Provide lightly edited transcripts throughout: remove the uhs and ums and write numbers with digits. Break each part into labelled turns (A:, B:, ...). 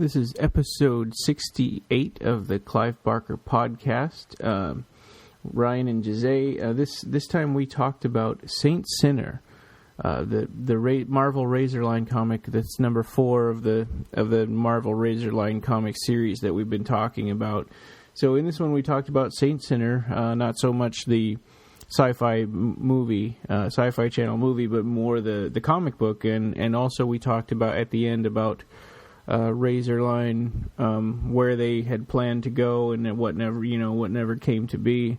A: This is episode 68 of the Clive Barker podcast. Ryan and Jose. This time we talked about Saint Sinner, the Marvel Razorline comic. That's number 4 of the Marvel Razorline comic series that we've been talking about. So in this one we talked about Saint Sinner, not so much the Sci-Fi Channel movie, but more the comic book, and also we talked about at the end about Razorline, where they had planned to go and what never came to be.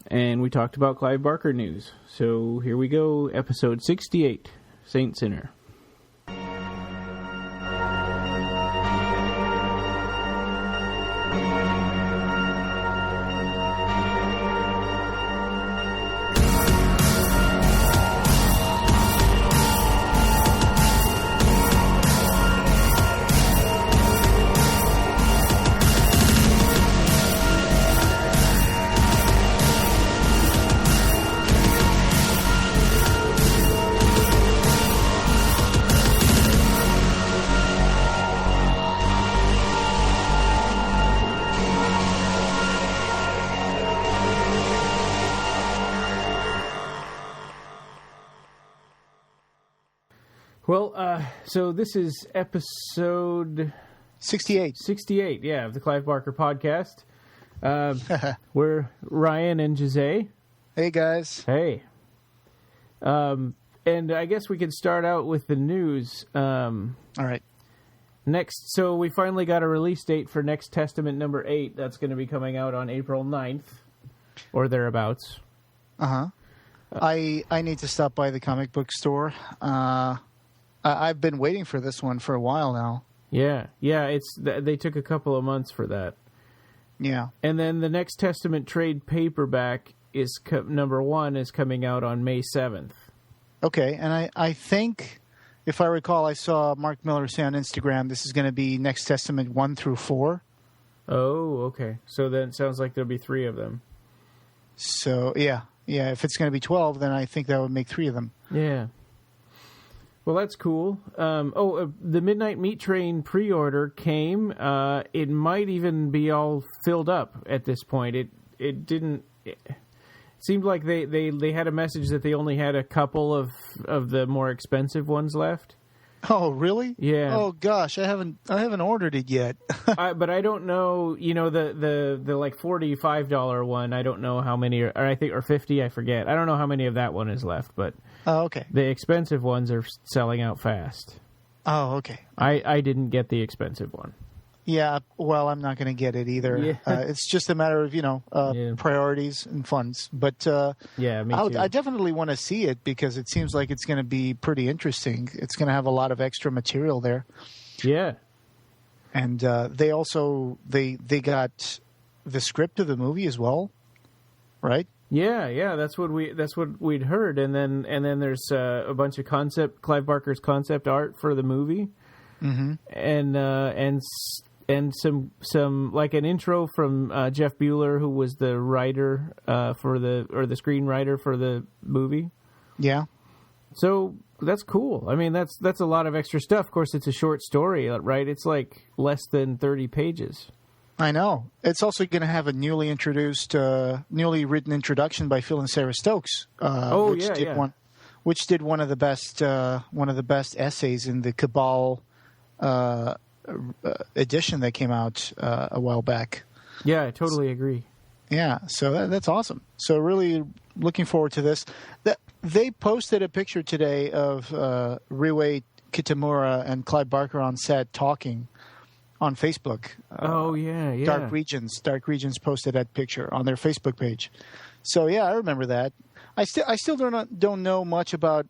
A: And we talked about Clive Barker news. So here we go, episode 68, Saint Sinner. Well, so this is episode
B: 68.
A: 68, yeah, of the Clive Barker podcast. We're Ryan and Jose.
B: Hey, guys.
A: Hey. And I guess we could start out with the news.
B: All right.
A: Next, so we finally got a release date for Next Testament number 8. That's going to be coming out on April 9th, or thereabouts.
B: Uh-huh. I need to stop by the comic book store. I've been waiting for this one for a while now.
A: Yeah, they took a couple of months for that.
B: Yeah.
A: And then the Next Testament trade paperback is number 1 is coming out on May 7th.
B: Okay, and I think, if I recall, I saw Mark Miller say on Instagram this is going to be Next Testament 1 through 4.
A: Oh, okay. So then it sounds like there'll be 3 of them.
B: So, yeah, if it's going to be 12, then I think that would make 3 of them.
A: Yeah. Well, that's cool. The Midnight Meat Train pre-order came. It might even be all filled up at this point. It didn't. It seemed like they had a message that they only had a couple of the more expensive ones left.
B: Oh, really?
A: Yeah.
B: Oh gosh, I haven't ordered it yet.
A: But I don't know. You know, the like $45 one. I don't know how many, or I think, or 50. I forget. I don't know how many of that one is left. But
B: okay.
A: The expensive ones are selling out fast.
B: Oh, okay.
A: I didn't get the expensive one.
B: Yeah, well, I'm not going to get it either.
A: Yeah.
B: It's just a matter of, priorities and funds. But
A: yeah, me too.
B: I definitely want to see it because it seems like it's going to be pretty interesting. It's going to have a lot of extra material there.
A: Yeah.
B: And they also they got the script of the movie as well, right?
A: Yeah, that's what we'd heard, and then there's a bunch of Clive Barker's concept art for the movie,
B: mm-hmm.
A: and some like an intro from Jeff Bueller, who was the writer the screenwriter for the movie.
B: Yeah.
A: So that's cool. I mean, that's a lot of extra stuff. Of course, it's a short story, right? It's like less than 30 pages.
B: I know. It's also going to have a newly written introduction by Phil and Sarah Stokes. Which did one of the best essays in the Cabal edition that came out a while back.
A: Yeah, I totally agree.
B: Yeah, so that's awesome. So really looking forward to this. They posted a picture today of Ryuhei Kitamura and Clive Barker on set talking on Facebook.
A: Oh, yeah.
B: Dark Regions posted that picture on their Facebook page. So, yeah, I remember that. I still don't know much about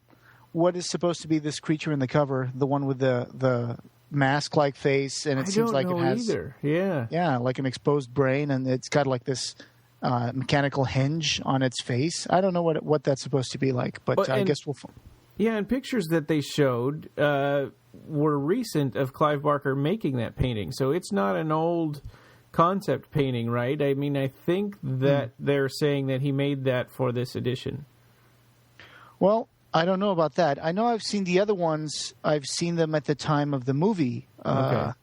B: what is supposed to be this creature in the cover, the one with the mask-like face, and it seems like it has
A: either. Yeah,
B: like an exposed brain, and it's got like this mechanical hinge on its face. I don't know what that's supposed to be like, but I guess we'll.
A: Yeah, and pictures that they showed were recent of Clive Barker making that painting, so it's not an old concept painting, right? I mean, I think that they're saying that he made that for this edition.
B: Well, I don't know about that. I know I've seen the other ones. I've seen them at the time of the movie, like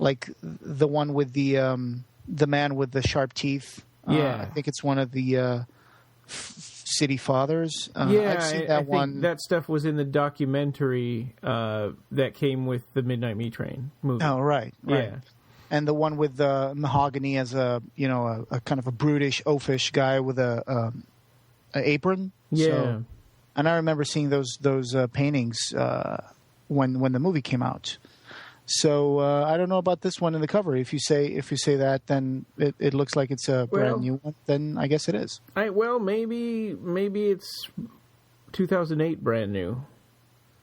B: like the one with the man with the sharp teeth.
A: Yeah,
B: I think it's one of the City Fathers.
A: Yeah,
B: I've seen
A: I
B: that
A: think
B: one.
A: that stuff was in the documentary that came with the Midnight Meat Train movie.
B: Oh, right.
A: Yeah.
B: And the one with Mahogany as a kind of a brutish, oafish guy with a apron.
A: Yeah.
B: So, and I remember seeing those paintings when the movie came out. So I don't know about this one in the cover. If you say that, then it looks like it's a brand new one. Then I guess it is.
A: Maybe it's 2008 brand new.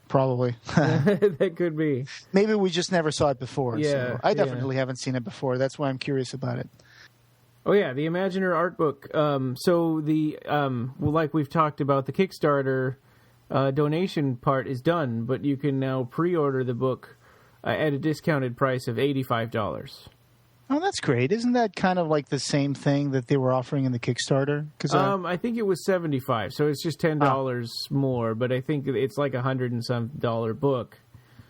B: Probably.
A: That could be.
B: Maybe we just never saw it before.
A: Yeah,
B: so I definitely haven't seen it before. That's why I'm curious about it.
A: Oh yeah, the Imaginer art book. So the like we've talked about, the Kickstarter donation part is done, but you can now pre-order the book at a discounted price of $85.
B: Oh, that's great. Isn't that kind of like the same thing that they were offering in the Kickstarter? Cause,
A: I think it was $75, so it's just $10 more, but I think it's like $100 and some book.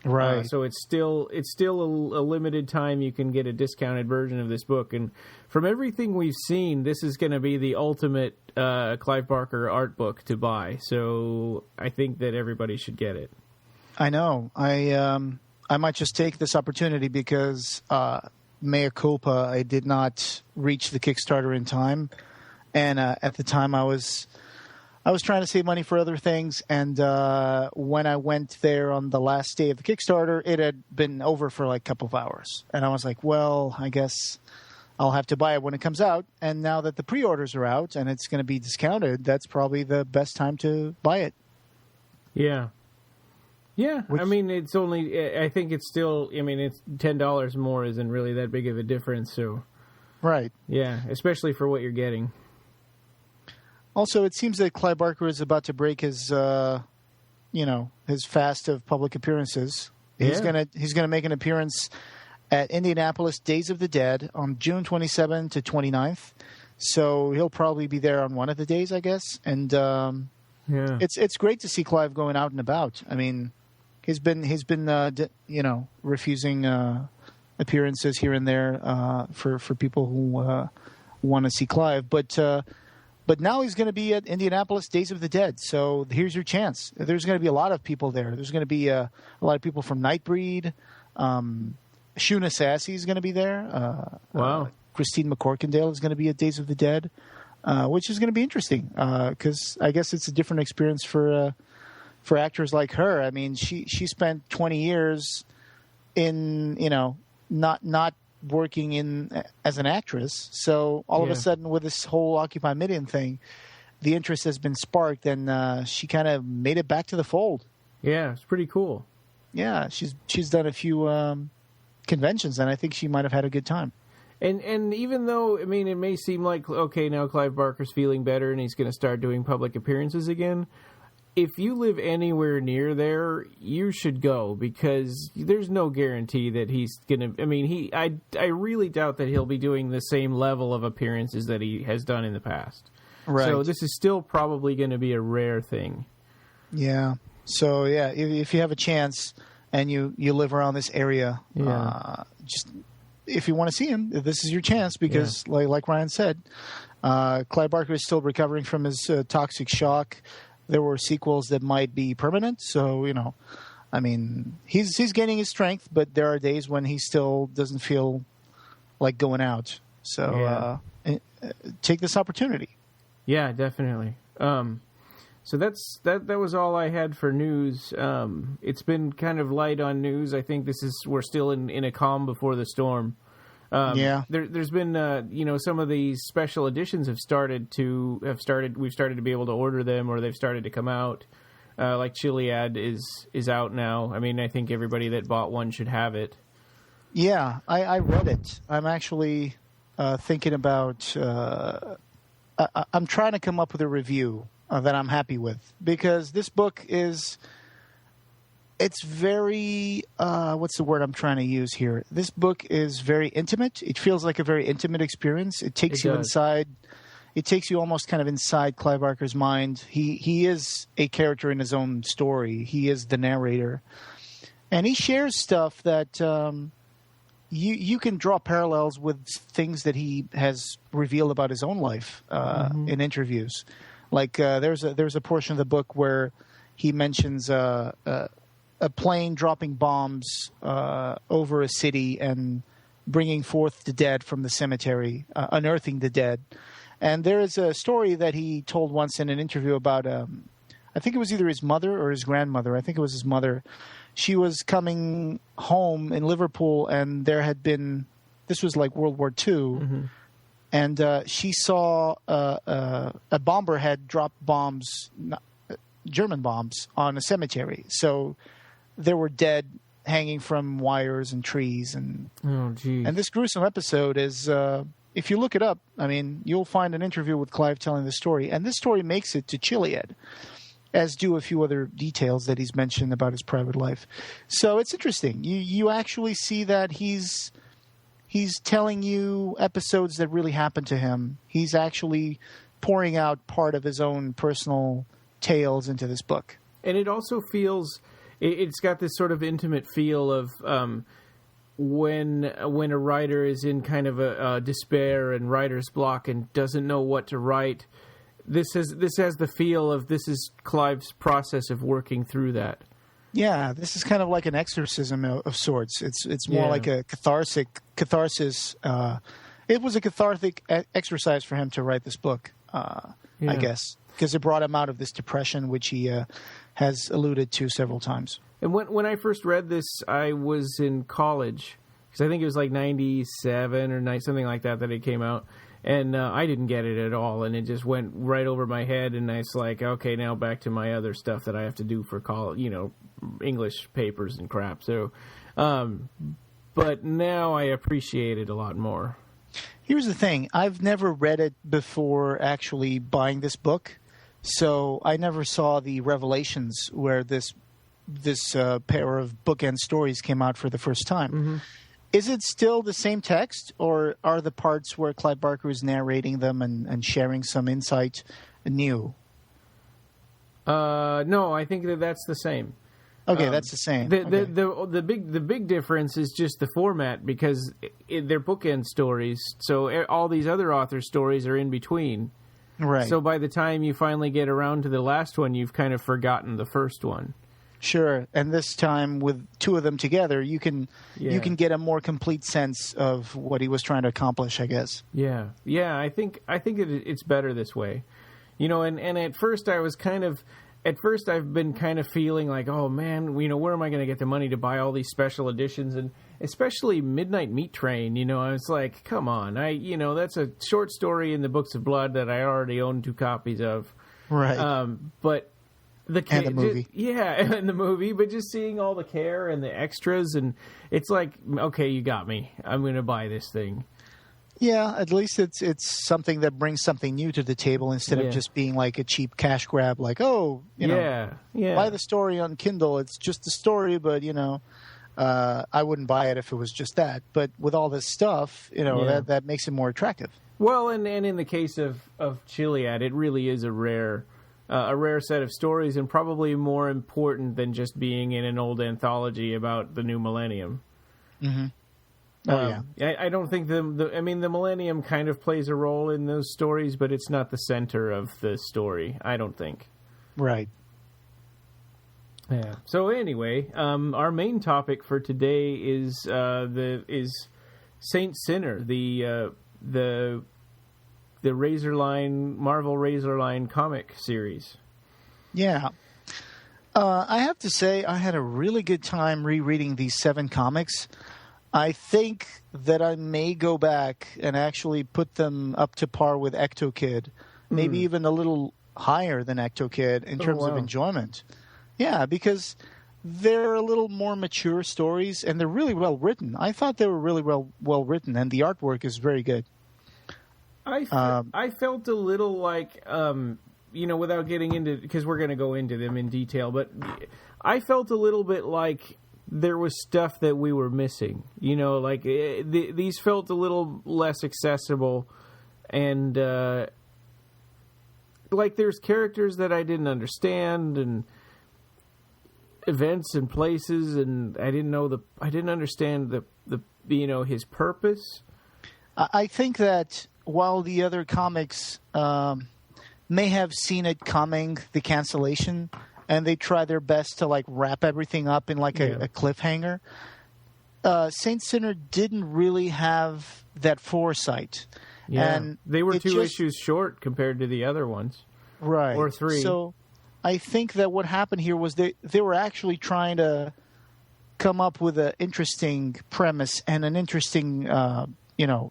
B: Right.
A: So it's still a limited time you can get a discounted version of this book. And from everything we've seen, this is going to be the ultimate Clive Barker art book to buy. So I think that everybody should get it.
B: I know. I might just take this opportunity because mea culpa, I did not reach the Kickstarter in time, and at the time I was trying to save money for other things, and when I went there on the last day of the Kickstarter, it had been over for like a couple of hours, and I was like, well, I guess I'll have to buy it when it comes out. And now that the pre-orders are out and it's going to be discounted, that's probably the best time to buy it.
A: Yeah. Yeah, I mean, it's only, I think it's still, I mean, it's $10 more isn't really that big of a difference, so.
B: Right.
A: Yeah, especially for what you're getting.
B: Also, it seems that Clive Barker is about to break his, his fast of public appearances. He's gonna make an appearance at Indianapolis Days of the Dead on June 27th to 29th. So he'll probably be there on one of the days, I guess. And it's great to see Clive going out and about. I mean, he's been refusing appearances here and there for people who want to see Clive, but now he's going to be at Indianapolis Days of the Dead. So here's your chance. There's going to be a lot of people there. There's going to be a lot of people from Nightbreed. Shuna Sassy is going to be there.
A: Wow.
B: Christine McCorkindale is going to be at Days of the Dead, which is going to be interesting because I guess it's a different experience for actors like her. I mean, she spent 20 years in not working as an actress. So all of a sudden, with this whole Occupy Midian thing, the interest has been sparked, and she kind of made it back to the fold.
A: Yeah, it's pretty cool.
B: Yeah, she's done a few conventions, and I think she might have had a good time.
A: And even though, I mean, it may seem like, okay, now Clive Barker's feeling better and he's going to start doing public appearances again, if you live anywhere near there, you should go, because there's no guarantee that he's going to... I mean, I really doubt that he'll be doing the same level of appearances that he has done in the past.
B: Right.
A: So this is still probably going to be a rare thing.
B: Yeah. So, yeah, if you have a chance and you live around this area, just... if you want to see him, this is your chance, because like Ryan said, Clive Barker is still recovering from his toxic shock. There were sequels that might be permanent. So, I mean, he's gaining his strength, but there are days when he still doesn't feel like going out. So take this opportunity.
A: Yeah, definitely. So that was all I had for news. It's been kind of light on news. I think we're still in a calm before the storm. There's been some of these special editions we've started to be able to order them, or they've started to come out. Like Chiliad is out now. I mean, I think everybody that bought one should have it.
B: Yeah, I read it. I'm actually thinking about. I'm trying to come up with a review that I'm happy with, because this book it's very, what's the word I'm trying to use here? This book is very intimate. It feels like a very intimate experience. It takes you inside. It takes you almost kind of inside Clive Barker's mind. He is a character in his own story. He is the narrator. And he shares stuff that you can draw parallels with things that he has revealed about his own life in interviews. Like there's a portion of the book where he mentions a plane dropping bombs over a city and bringing forth the dead from the cemetery, unearthing the dead. And there is a story that he told once in an interview about, I think it was either his mother or his grandmother. I think it was his mother. She was coming home in Liverpool, and there had been, this was like World War II, and she saw a bomber had dropped bombs, German bombs, on a cemetery. So there were dead hanging from wires and trees. And this gruesome episode is, if you look it up, I mean, you'll find an interview with Clive telling the story. And this story makes it to Chiliad, as do a few other details that he's mentioned about his private life. So it's interesting. You actually see that he's telling you episodes that really happened to him. He's actually pouring out part of his own personal tales into this book.
A: And it also feels, it's got this sort of intimate feel of when a writer is in kind of a despair and writer's block and doesn't know what to write. This has the feel of this is Clive's process of working through that.
B: Yeah, this is kind of like an exorcism of sorts. It's more like a catharsis. It was a cathartic exercise for him to write this book, I guess, because it brought him out of this depression, which he has alluded to several times.
A: And when I first read this, I was in college, because I think it was like 97 or something like that it came out. And I didn't get it at all, and it just went right over my head, and I was like, okay, now back to my other stuff that I have to do for college, English papers and crap. So, but now I appreciate it a lot more.
B: Here's the thing. I've never read it before actually buying this book, so I never saw the revelations where this pair of bookend stories came out for the first time. Mm-hmm. Is it still the same text, or are the parts where Clive Barker is narrating them and sharing some insight new?
A: No, I think that's the same.
B: Okay, that's the same.
A: The big difference is just the format, because they're bookend stories, so all these other authors' stories are in between.
B: Right.
A: So by the time you finally get around to the last one, you've kind of forgotten the first one.
B: Sure, and this time with two of them together, you can get a more complete sense of what he was trying to accomplish, I guess.
A: Yeah. I think it's better this way, And at first I've been kind of feeling like, oh man, where am I going to get the money to buy all these special editions, and especially Midnight Meat Train. I was like, come on, that's a short story in the Books of Blood that I already own 2 copies of,
B: right?
A: But
B: and the movie.
A: And the movie, but just seeing all the care and the extras, and it's like, okay, you got me. I'm going to buy this thing.
B: Yeah, at least it's something that brings something new to the table instead of just being like a cheap cash grab, like, buy the story on Kindle. It's just a story, but, I wouldn't buy it if it was just that. But with all this stuff, that makes it more attractive.
A: Well, and in the case of Chiliad, it really is a rare set of stories, and probably more important than just being in an old anthology about the new millennium.
B: Mm-hmm.
A: I don't think the millennium kind of plays a role in those stories, but it's not the center of the story, I don't think.
B: Right.
A: Yeah. So anyway, our main topic for today is Saint Sinner, the Marvel Razorline comic series.
B: Yeah. I have to say I had a really good time rereading these 7 comics. I think that I may go back and actually put them up to par with Ecto Kid, maybe even a little higher than Ecto Kid in terms of enjoyment. Yeah, because they're a little more mature stories, and they're really well written. I thought they were really well written, and the artwork is very good.
A: I felt a little like, without getting into, because we're going to go into them in detail, but I felt a little bit like there was stuff that we were missing. These felt a little less accessible, and like there's characters that I didn't understand, and events and places, and I didn't understand the his purpose?
B: I think that while the other comics may have seen it coming, the cancellation, and they try their best to like wrap everything up in like a cliffhanger, Saint Sinner didn't really have that foresight.
A: Yeah,
B: and
A: they were two issues short compared to the other ones.
B: Right.
A: Or 3.
B: So I think that what happened here was they were actually trying to come up with an interesting premise and an interesting,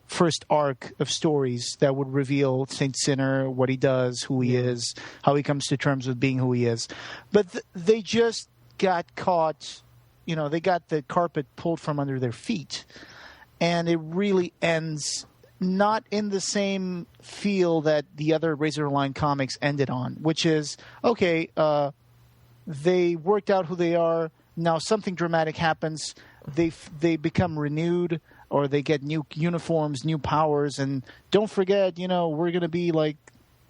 B: first arc of stories that would reveal Saint Sinner, what he does, who he is, how he comes to terms with being who he is. But they just got caught, they got the carpet pulled from under their feet. And it really ends not in the same feel that the other Razorline comics ended on, which is, okay, they worked out who they are. Now something dramatic happens. They become renewed, or they get new uniforms, new powers. And don't forget, we're going to be like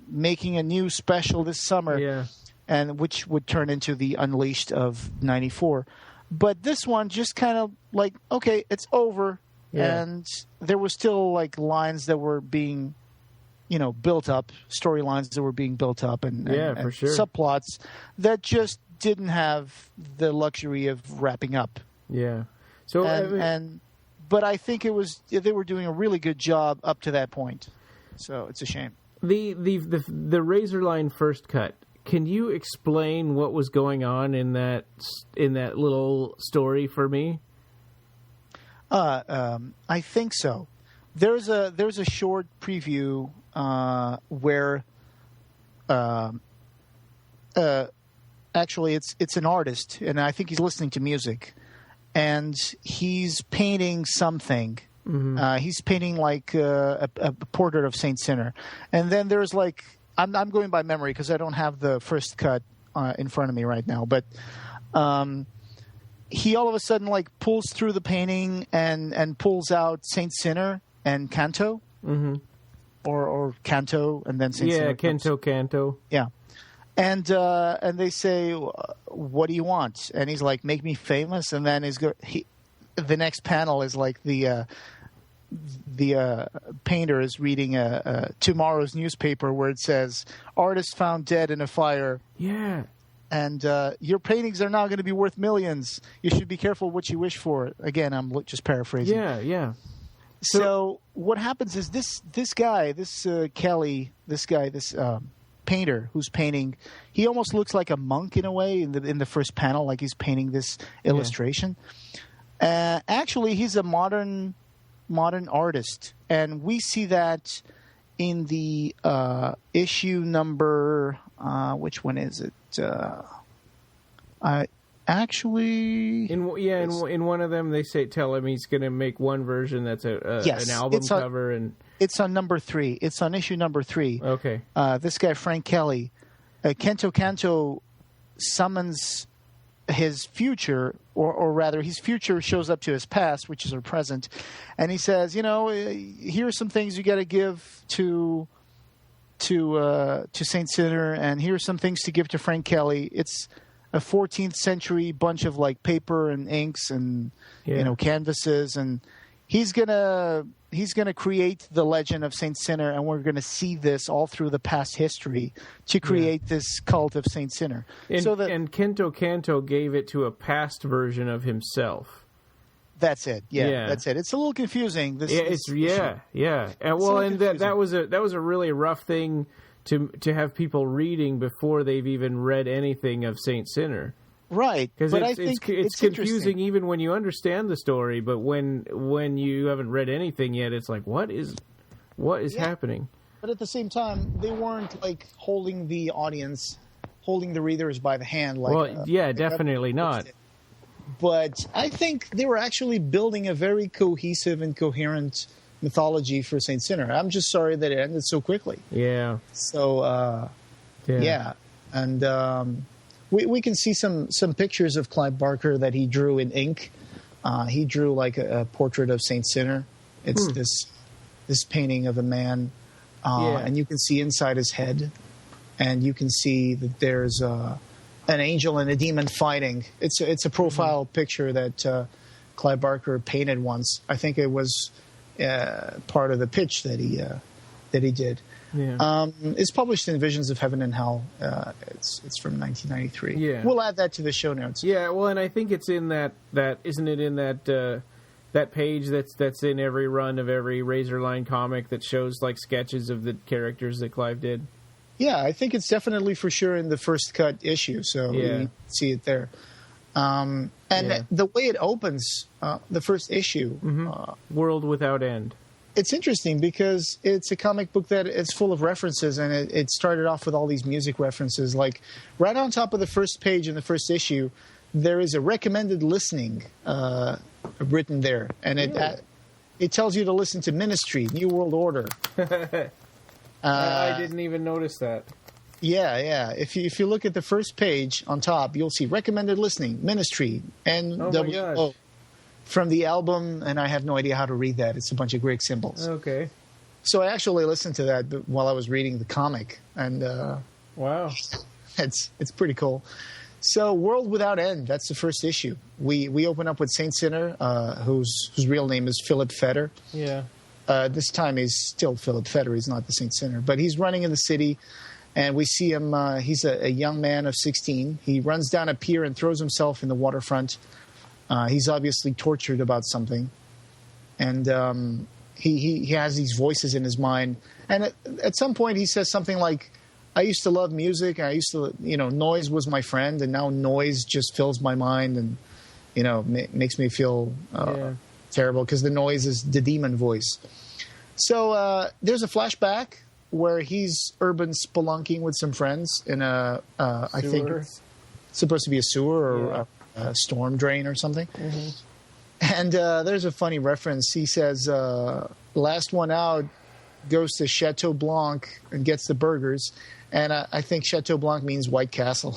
B: making a new special this summer.
A: Yeah.
B: And which would turn into the Unleashed of 94. But this one just kind of like, okay, it's over. Yeah. And there were still like lines that were being, built up, storylines that were being built up, and
A: for sure,
B: subplots that just didn't have the luxury of wrapping up.
A: Yeah. So
B: but I think they were doing a really good job up to that point. So it's a shame.
A: The Razorline first cut. Can you explain what was going on in that little story for me?
B: I think so. There's a short preview where actually it's an artist, and I think he's listening to music, and he's painting something. Mm-hmm. He's painting like a portrait of Saint Sinner, and then there's like I'm going by memory because I don't have the first cut in front of me right now, but. He all of a sudden like pulls through the painting and pulls out Saint Sinner and Canto, mm-hmm. or Canto and then Saint Sinner.
A: Yeah, Canto.
B: Yeah, and they say, "What do you want?" And he's like, "Make me famous." And then the next panel is like the painter is reading tomorrow's newspaper where it says, "Artist found dead in a fire."
A: Yeah.
B: And your paintings are now going to be worth millions. You should be careful what you wish for. Again, I'm just paraphrasing.
A: Yeah.
B: So what happens is this Kelly, this painter who's painting, he almost looks like a monk in a way in the first panel, like he's painting this illustration. Actually, he's a modern artist, and we see that in the issue number. Which one is it? Actually,
A: in one of them they tell him he's going to make one version that's an album cover, and
B: it's on number 3. It's on issue number 3.
A: Okay.
B: This guy Frank Kelly, Canto summons his future, or rather, his future shows up to his past, which is our present, and he says, here are some things you got to give to Saint Sinner, and here's some things to give to Frank Kelly. It's a 14th century bunch of like paper and inks and canvases, and he's gonna create the legend of Saint Sinner, and we're gonna see this all through the past history to create this cult of Saint Sinner.
A: And Canto gave it to a past version of himself.
B: That's it. Yeah, that's it. It's a little confusing.
A: That was a really rough thing to have people reading before they've even read anything of Saint Sinner.
B: Right,
A: because it's confusing even when you understand the story, but when you haven't read anything yet, it's like what is happening?
B: But at the same time, they weren't like holding the readers by the hand.
A: Definitely not.
B: But I think they were actually building a very cohesive and coherent mythology for Saint Sinner. I'm just sorry that it ended so quickly.
A: Yeah.
B: So, and we can see some pictures of Clive Barker that he drew in ink. He drew like a portrait of Saint Sinner. It's this painting of a man, and you can see inside his head, and you can see that there's an angel and a demon fighting. It's a profile picture that Clive Barker painted once. I think it was part of the pitch that he did.
A: Yeah.
B: It's published in Visions of Heaven and Hell. It's from 1993.
A: Yeah.
B: We'll add that to the show notes.
A: Yeah, well, and I think it's in that isn't it in that page that's in every run of every Razorline comic that shows like sketches of the characters that Clive did?
B: Yeah, I think it's definitely for sure in the first cut issue, so you can see it there. The way it opens, the first issue,
A: World Without End.
B: It's interesting because it's a comic book that it's full of references, and it started off with all these music references. Like right on top of the first page in the first issue, there is a recommended listening written there, and it tells you to listen to Ministry, New World Order.
A: I didn't even notice that.
B: Yeah. If you look at the first page on top, you'll see recommended listening, Ministry, NWO from the album, and I have no idea how to read that. It's a bunch of Greek symbols.
A: Okay.
B: So I actually listened to that while I was reading the comic, and
A: wow,
B: it's pretty cool. So World Without End, that's the first issue. We open up with Saint Sinner, whose real name is Philip Fetter.
A: Yeah.
B: This time he's still Philip Fetter. He's not the Saint Sinner. But he's running in the city, and we see him. He's a young man of 16. He runs down a pier and throws himself in the waterfront. He's obviously tortured about something. And he has these voices in his mind. And at some point he says something like, I used to love music. I used to, noise was my friend. And now noise just fills my mind and, makes me feel terrible because the noise is the demon voice. So there's a flashback where he's urban spelunking with some friends in I think it's supposed to be a sewer or a storm drain or something. Mm-hmm. And there's a funny reference. He says, last one out goes to Chateau Blanc and gets the burgers. And I think Chateau Blanc means White Castle.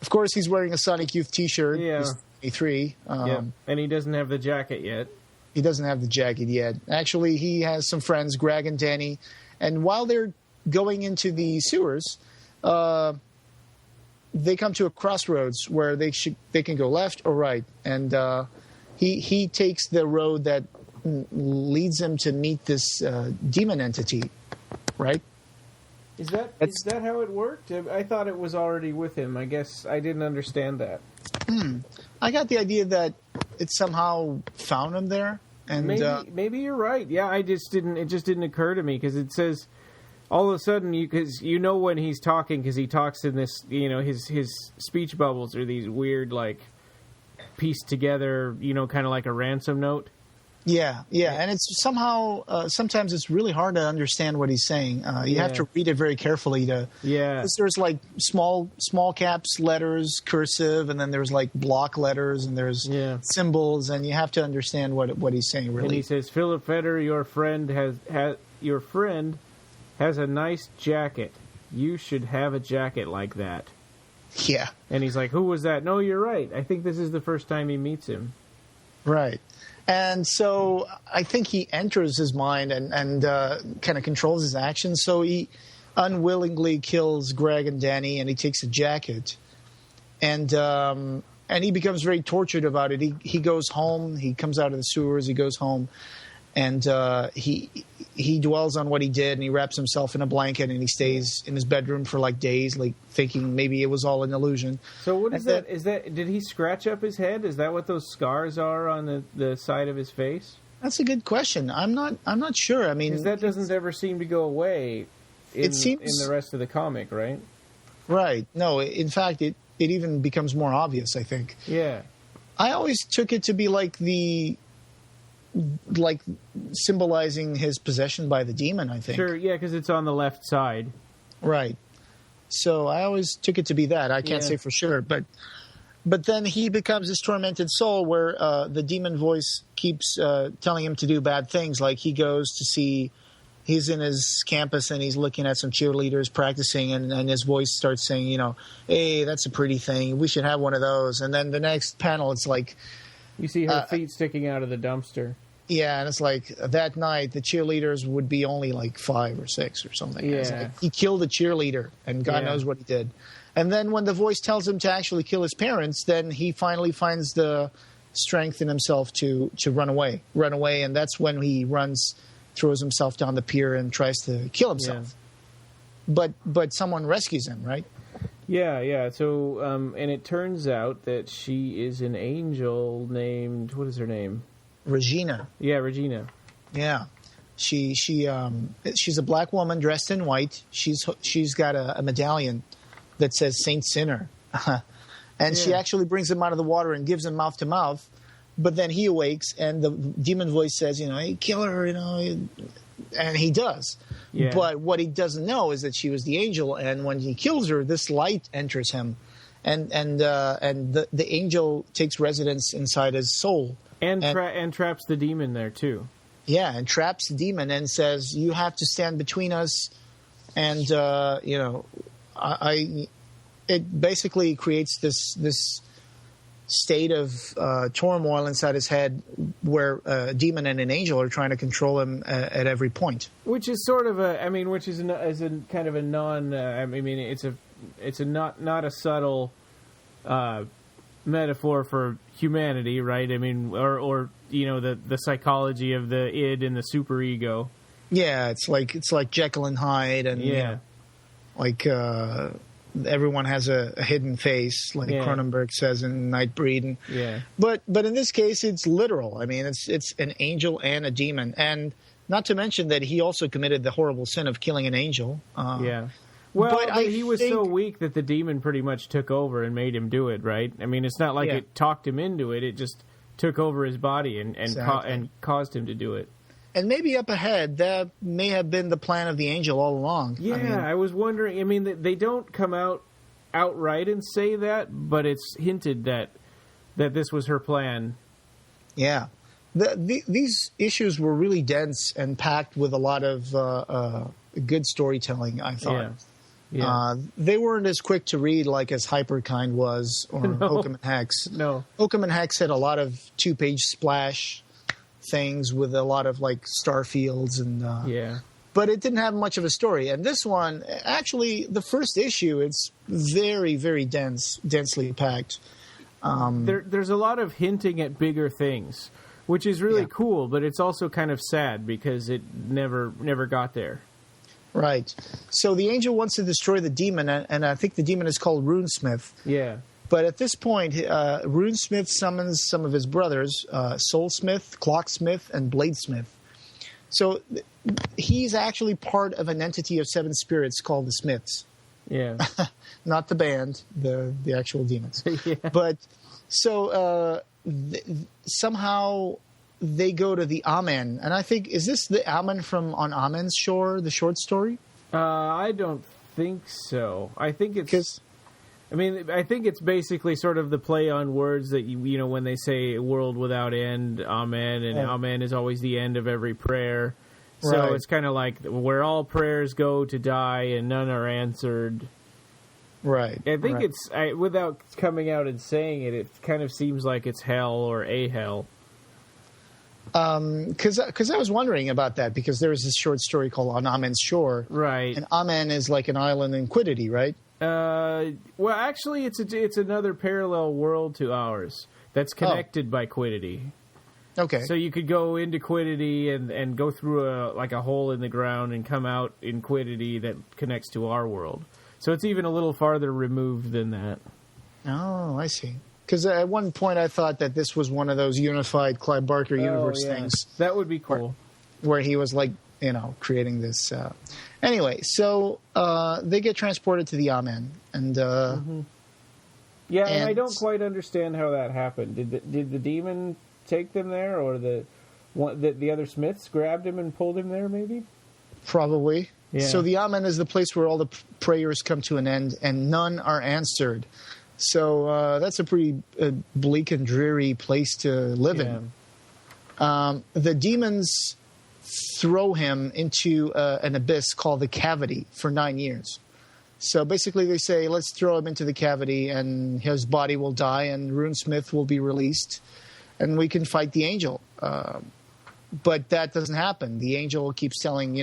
B: Of course, he's wearing a Sonic Youth T-shirt.
A: Yeah.
B: He's 23.
A: And he doesn't have the jacket yet.
B: He doesn't have the jacket yet. Actually, he has some friends, Greg and Danny. And while they're going into the sewers, they come to a crossroads where they can go left or right. And he takes the road that leads him to meet this demon entity, right?
A: Is that how it worked? I thought it was already with him. I guess I didn't understand that.
B: I got the idea that it somehow found him there, and
A: maybe you're right. Yeah, it just didn't occur to me because it says all of a sudden because when he's talking because he talks in this his speech bubbles are these weird like pieced together kind of like a ransom note. Yeah,
B: and it's somehow sometimes it's really hard to understand what he's saying. You have to read it very carefully because there's like small caps letters, cursive, and then there's like block letters, and there's symbols, and you have to understand what he's saying. Really,
A: and he says, "Philip Fetter, your friend has a nice jacket. You should have a jacket like that."
B: Yeah,
A: and he's like, "Who was that?" No, you're right. I think this is the first time he meets him.
B: Right. And so I think he enters his mind and kind of controls his actions. So he unwillingly kills Greg and Danny, and he takes a jacket. And he becomes very tortured about it. He goes home. He comes out of the sewers. He goes home. And he dwells on what he did, and he wraps himself in a blanket, and he stays in his bedroom for like days, like thinking maybe it was all an illusion.
A: So what is that? Is that did he scratch up his head? Is that what those scars are on the side of his face?
B: That's a good question. I'm not sure. I mean,
A: because that doesn't ever seem to go away. It seems in the rest of the comic, right?
B: Right. No. In fact, it even becomes more obvious, I think.
A: Yeah.
B: I always took it to be like symbolizing his possession by the demon, I think.
A: Sure, yeah, because it's on the left side.
B: Right. So I always took it to be that. I can't say for sure. But then he becomes this tormented soul where the demon voice keeps telling him to do bad things. Like he goes to see, he's in his campus and he's looking at some cheerleaders practicing and his voice starts saying, hey, that's a pretty thing. We should have one of those. And then the next panel, it's like,
A: you see her feet sticking out of the dumpster.
B: Yeah, and it's like that night the cheerleaders would be only like 5 or 6 or something.
A: Yeah.
B: It's like he killed a cheerleader, and God knows what he did. And then when the voice tells him to actually kill his parents, then he finally finds the strength in himself to run away. And that's when he throws himself down the pier and tries to kill himself. Yeah. But someone rescues him, right?
A: Yeah. So, and it turns out that she is an angel named, what is her name?
B: Regina.
A: Yeah, Regina.
B: Yeah. She's a black woman dressed in white. She's got a medallion that says Saint Sinner. And she actually brings him out of the water and gives him mouth to mouth. But then he awakes and the demon voice says, hey, kill her, and he does. Yeah. But what he doesn't know is that she was the angel, and when he kills her, this light enters him, and the angel takes residence inside his soul,
A: and traps the demon there too.
B: Yeah, and traps the demon and says, "You have to stand between us," and it basically creates this state of turmoil inside his head where a demon and an angel are trying to control him at every point.
A: Which is sort of which is a kind of a non. It's a not a subtle metaphor for humanity, right? I mean, or the psychology of the id and the superego.
B: Yeah, it's like Jekyll and Hyde, and everyone has a hidden face, like Cronenberg says in Nightbreed. But in this case, it's literal. I mean, it's an angel and a demon, and not to mention that he also committed the horrible sin of killing an angel.
A: But he was so weak that the demon pretty much took over and made him do it, right? I mean, it's not like it talked him into it; it just took over his body and caused him to do it.
B: And maybe up ahead, that may have been the plan of the angel all along.
A: Yeah, I was wondering. I mean, they don't come outright and say that, but it's hinted that this was her plan. Yeah.
B: These issues were really dense and packed with a lot of good storytelling, I thought.
A: Yeah.
B: They weren't as quick to read like as Hyperkind was or Occam and Hex.
A: No.
B: Occam and Hex had a lot of two-page splash things with a lot of like star fields and but it didn't have much of a story. And this one, actually, the first issue, it's very, very densely packed.
A: There's a lot of hinting at bigger things, which is really cool, but it's also kind of sad because it never got there.
B: Right. So the angel wants to destroy the demon, and I think the demon is called Runesmith.
A: Yeah.
B: But at this point, Runesmith summons some of his brothers, Soulsmith, Clocksmith, and Bladesmith. So he's actually part of an entity of seven spirits called the Smiths.
A: Yeah.
B: Not the band, the actual demons.
A: Yeah.
B: But so somehow they go to the Amen. And I think, is this the Amen from On Amen's Shore, the short story?
A: I don't think so. I think it's... I think it's basically sort of the play on words that, when they say a world without end, amen, and amen is always the end of every prayer. So it's kind of like where all prayers go to die and none are answered.
B: Right.
A: I think it's, without coming out and saying it, it kind of seems like it's hell or a hell.
B: Because I was wondering about that, because there was this short story called On Amen's Shore.
A: Right.
B: And Amen is like an island in Quiddity, right?
A: Well, actually, it's another parallel world to ours that's connected by Quiddity.
B: Okay.
A: So you could go into Quiddity and go through a hole in the ground and come out in Quiddity that connects to our world. So it's even a little farther removed than that.
B: Oh, I see. Because at one point I thought that this was one of those unified Clive Barker universe things.
A: That would be cool.
B: Where he was like, creating this. Anyway, so they get transported to the Amen, and
A: yeah, and I don't quite understand how that happened. Did the demon take them there, or the other Smiths grabbed him and pulled him there? Maybe.
B: Probably.
A: Yeah.
B: So the Amen is the place where all the prayers come to an end, and none are answered. So that's a pretty bleak and dreary place to live in. The demons throw him into an abyss called the Cavity for 9 years. So basically they say, let's throw him into the Cavity and his body will die and Runesmith will be released and we can fight the angel. But that doesn't happen. The angel keeps telling,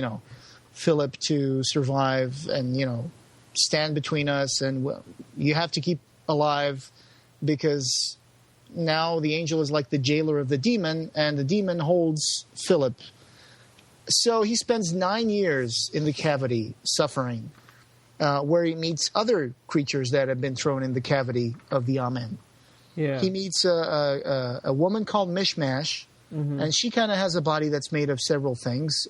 B: Philip to survive and, stand between us, and you have to keep alive because now the angel is like the jailer of the demon, and the demon holds Philip. So he spends 9 years in the cavity suffering, where he meets other creatures that have been thrown in the cavity of the Amen.
A: Yeah.
B: He meets a woman called Mishmash, and she kind of has a body that's made of several things,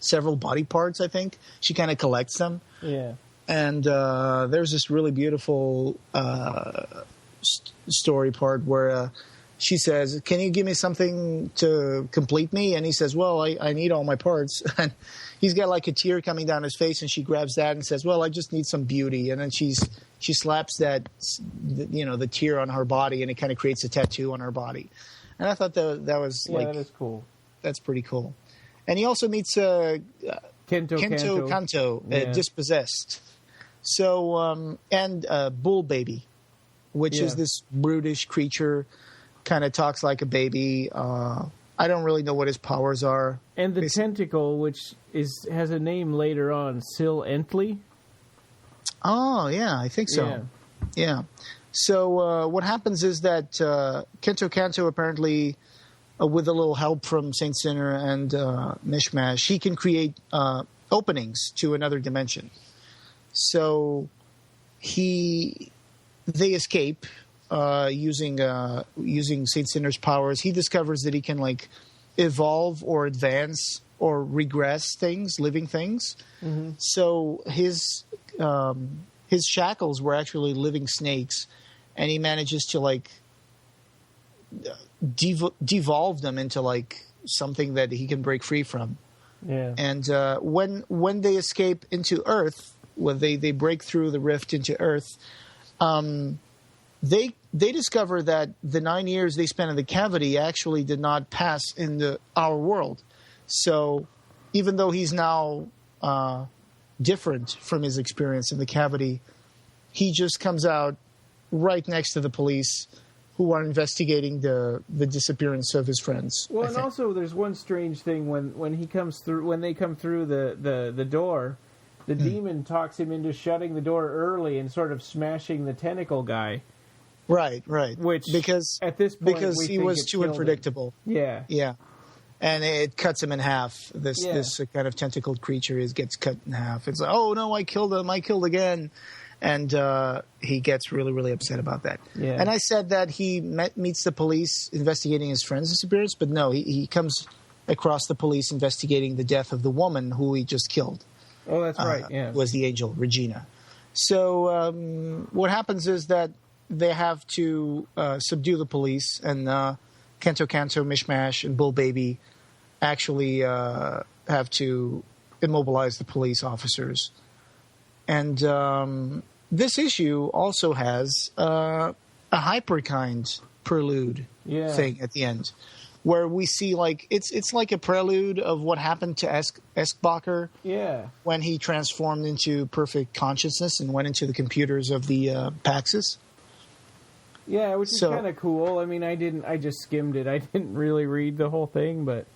B: several body parts, I think. She kind of collects them.
A: Yeah.
B: And there's this really beautiful story part where she says, "Can you give me something to complete me?" And he says, "Well, I need all my parts." And he's got like a tear coming down his face, and she grabs that and says, "Well, I just need some beauty." And then she slaps that, the tear on her body, and it kind of creates a tattoo on her body. And I thought that was
A: that is cool.
B: That's pretty cool. And he also meets Kento Kanto, dispossessed. So and Bull Baby, which is this brutish creature, kind of talks like a baby. I don't really know what his powers are.
A: And the tentacle, which has a name later on, Sil Entley.
B: Oh, yeah, I think so. Yeah. So what happens is that Kento Kanto apparently, with a little help from Saint Sinner and Mishmash, he can create openings to another dimension. So they escape using Saint Sinner's powers. He discovers that he can like evolve or advance or regress things, living things. Mm-hmm. So his shackles were actually living snakes, and he manages to like devolve them into like something that he can break free from. Yeah. And when they escape into Earth, when they break through the rift into Earth, they discover that the 9 years they spent in the cavity actually did not pass in our world. So even though he's now different from his experience in the cavity, he just comes out right next to the police who are investigating the disappearance of his friends.
A: Well, and also there's one strange thing when they come through the door, the demon talks him into shutting the door early and sort of smashing the tentacle guy.
B: Right.
A: Because at this point
B: he was too unpredictable.
A: Yeah.
B: And it cuts him in half. This kind of tentacled creature gets cut in half. It's like, oh no, I killed him. I killed again. And he gets really, really upset about that. Yeah. And I said that he meets the police investigating his friend's disappearance, but no, he comes across the police investigating the death of the woman who he just killed.
A: Oh, that's right. Yeah,
B: was the angel Regina. So what happens is that they have to subdue the police, and Kento Kanto, Mishmash, and Bull Baby actually have to immobilize the police officers. And this issue also has a hyperkind prelude thing at the end, where we see like it's like a prelude of what happened to Eskbacher when he transformed into perfect consciousness and went into the computers of the Paxis.
A: Yeah, which is kind of cool. I mean, I just skimmed it. I didn't really read the whole thing, but...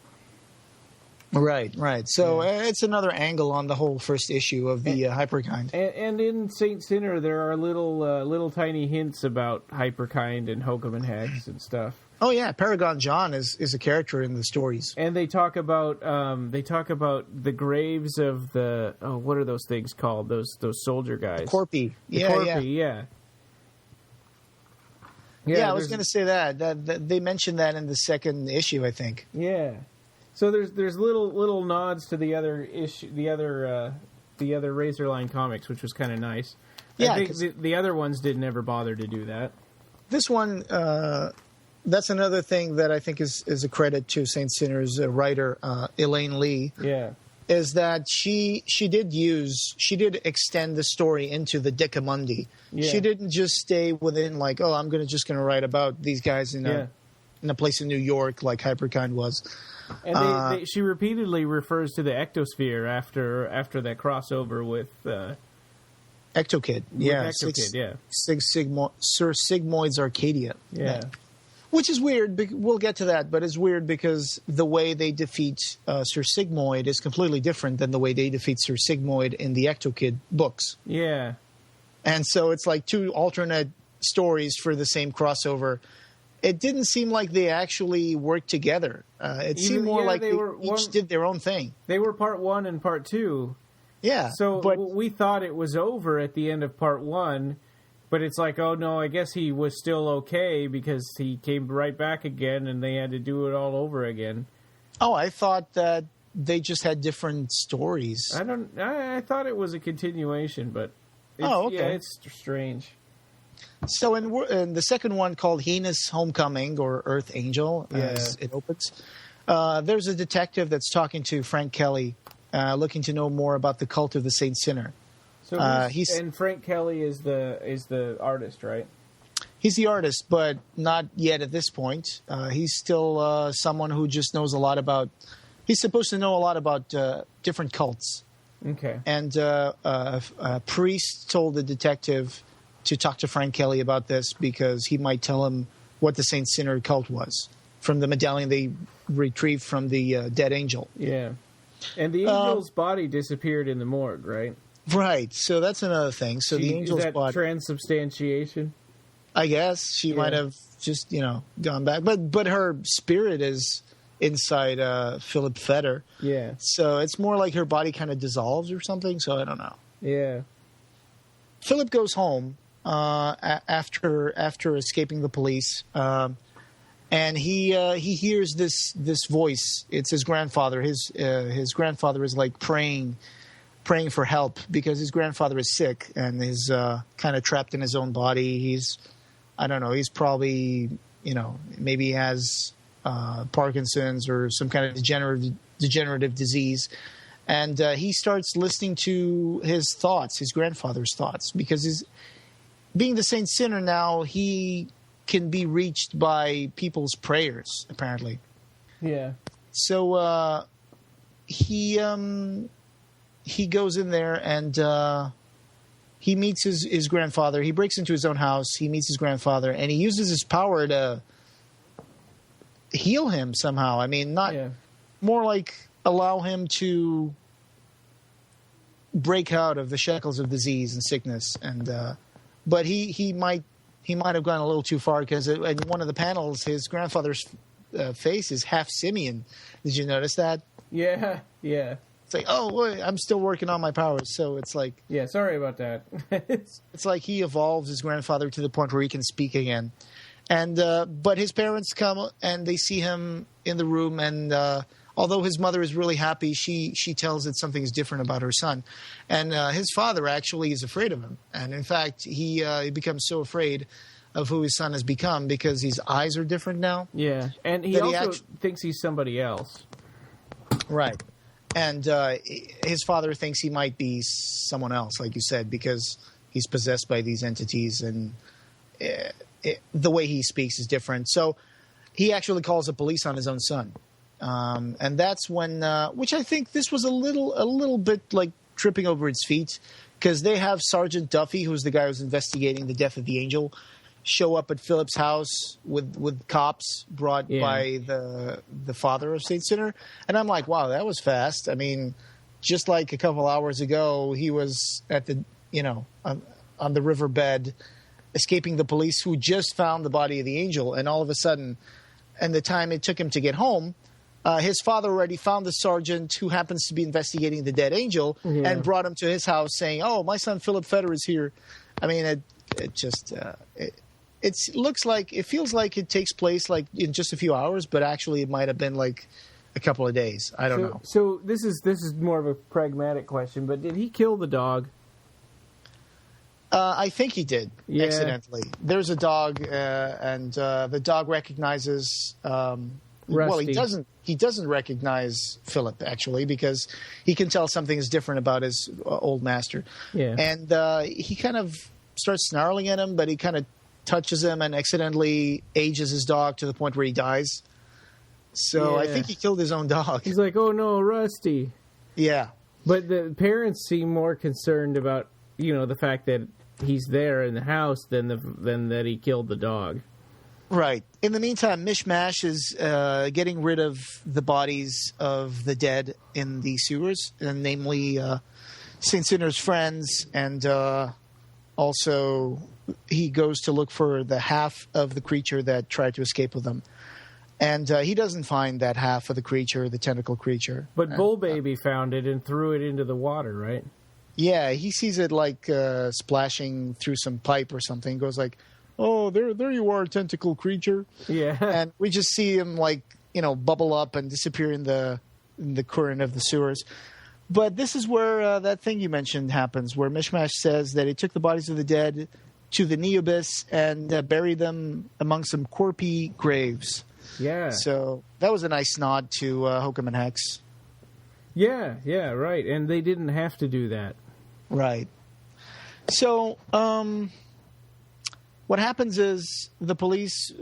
B: Right. So it's another angle on the whole first issue of the Hyperkind.
A: And in Saint Sinner, there are little tiny hints about Hyperkind and Hokum and Hex and stuff.
B: Oh yeah, Paragon John is a character in the stories.
A: And they talk about the graves of the what are those things called? Those soldier guys.
B: Corpy.
A: Yeah.
B: Yeah, I was going to say that they mentioned that in the second issue, I think.
A: Yeah. So there's little nods to the other issue, the other Razorline comics, which was kind of nice.
B: Yeah,
A: I think the other ones didn't ever bother to do that.
B: This one, that's another thing that I think is a credit to Saint Sinner's writer Elaine Lee.
A: Yeah,
B: is that she did extend the story into the Decamundi. Yeah. She didn't just stay within like, I'm just going to write about these guys in a place in New York like Hyperkind was.
A: And she repeatedly refers to the ectosphere after that crossover with
B: Ectokid. Sir Sigmoid's Arcadia.
A: Yeah.
B: Which is weird. We'll get to that, but it's weird because the way they defeat Sir Sigmoid is completely different than the way they defeat Sir Sigmoid in the Ecto Kid books.
A: Yeah.
B: And so it's like two alternate stories for the same crossover. It didn't seem like they actually worked together. It seemed more like they each did their own thing.
A: They were part 1 and part 2.
B: Yeah.
A: So we thought it was over at the end of part 1, but it's like, oh no, I guess he was still okay because he came right back again and they had to do it all over again.
B: Oh, I thought that they just had different stories.
A: I thought it was a continuation, but
B: okay.
A: Yeah, it's strange.
B: So in the second one called Heinous Homecoming or Earth Angel, as it opens, there's a detective that's talking to Frank Kelly, looking to know more about the cult of the Saint Sinner.
A: So and Frank Kelly is the artist, right?
B: He's the artist, but not yet at this point. He's still someone who just knows a lot about. He's supposed to know a lot about different cults.
A: Okay.
B: And a priest told the detective to talk to Frank Kelly about this because he might tell him what the Saint Sinner cult was from the medallion they retrieved from the dead angel.
A: Yeah. And the angel's body disappeared in the morgue, right?
B: Right. So that's another thing. So the angel's body...
A: Is that transubstantiation?
B: I guess. She might have just, gone back. But her spirit is inside Philip Fetter.
A: Yeah.
B: So it's more like her body kind of dissolves or something. So I don't know.
A: Yeah.
B: Philip goes home after escaping the police, and he hears this voice. It's his grandfather. His grandfather is like praying for help because his grandfather is sick and is kind of trapped in his own body. He's probably maybe he has Parkinson's or some kind of degenerative disease. And he starts listening to his grandfather's thoughts, because being the Saint Sinner now, he can be reached by people's prayers, apparently.
A: Yeah.
B: So he goes in there and he meets his grandfather. He breaks into his own house. He meets his grandfather, and he uses his power to heal him somehow. I mean, more like allow him to break out of the shackles of disease and sickness. And but he might have gone a little too far, because in one of the panels, his grandfather's face is half simian. Did you notice that?
A: Yeah.
B: It's like, oh, boy, I'm still working on my powers. So it's like...
A: Yeah, sorry about that.
B: It's like he evolves his grandfather to the point where he can speak again. And but his parents come and they see him in the room, and although his mother is really happy, she tells that something is different about her son. And his father actually is afraid of him. And in fact, he becomes so afraid of who his son has become because his eyes are different now.
A: Yeah, and he also thinks he's somebody else.
B: Right. And his father thinks he might be someone else, like you said, because he's possessed by these entities, and the way he speaks is different. So he actually calls the police on his own son. And that's when, which I think this was a little bit like tripping over its feet, because they have Sergeant Duffy, who's the guy who's investigating the death of the angel, show up at Philip's house with cops brought by the father of Saint Sinner. And I'm like, wow, that was fast. I mean, just like a couple hours ago, he was at the, on the riverbed escaping the police who just found the body of the angel. And all of a sudden, and the time it took him to get home, his father already found the sergeant who happens to be investigating the dead angel and brought him to his house saying, oh, my son Philip Fetter is here. I mean, it feels like it takes place like in just a few hours, but actually it might have been like a couple of days. I don't know.
A: So this is more of a pragmatic question, but did he kill the dog?
B: I think he did accidentally. There's a dog, and the dog recognizes. Well, he doesn't recognize Philip, actually, because he can tell something is different about his old master. Yeah. And he kind of starts snarling at him, but he kind of touches him and accidentally ages his dog to the point where he dies. So I think he killed his own dog.
A: He's like, oh no, Rusty.
B: Yeah.
A: But the parents seem more concerned about, the fact that he's there in the house than that he killed the dog.
B: Right. In the meantime, Mishmash is getting rid of the bodies of the dead in the sewers, and namely St. Sinner's friends, and also he goes to look for the half of the creature that tried to escape with him. And he doesn't find that half of the creature, the tentacle creature.
A: But Bullbaby found it and threw it into the water, right?
B: Yeah, he sees it like splashing through some pipe or something. Goes like, "Oh, there you are, tentacle creature."
A: Yeah.
B: And we just see him bubble up and disappear in the current of the sewers. But this is where that thing you mentioned happens, where Mishmash says that he took the bodies of the dead to the Neobis and buried them among some corpy graves.
A: Yeah.
B: So that was a nice nod to Hokum and Hex.
A: Yeah, right. And they didn't have to do that.
B: Right. So what happens is the police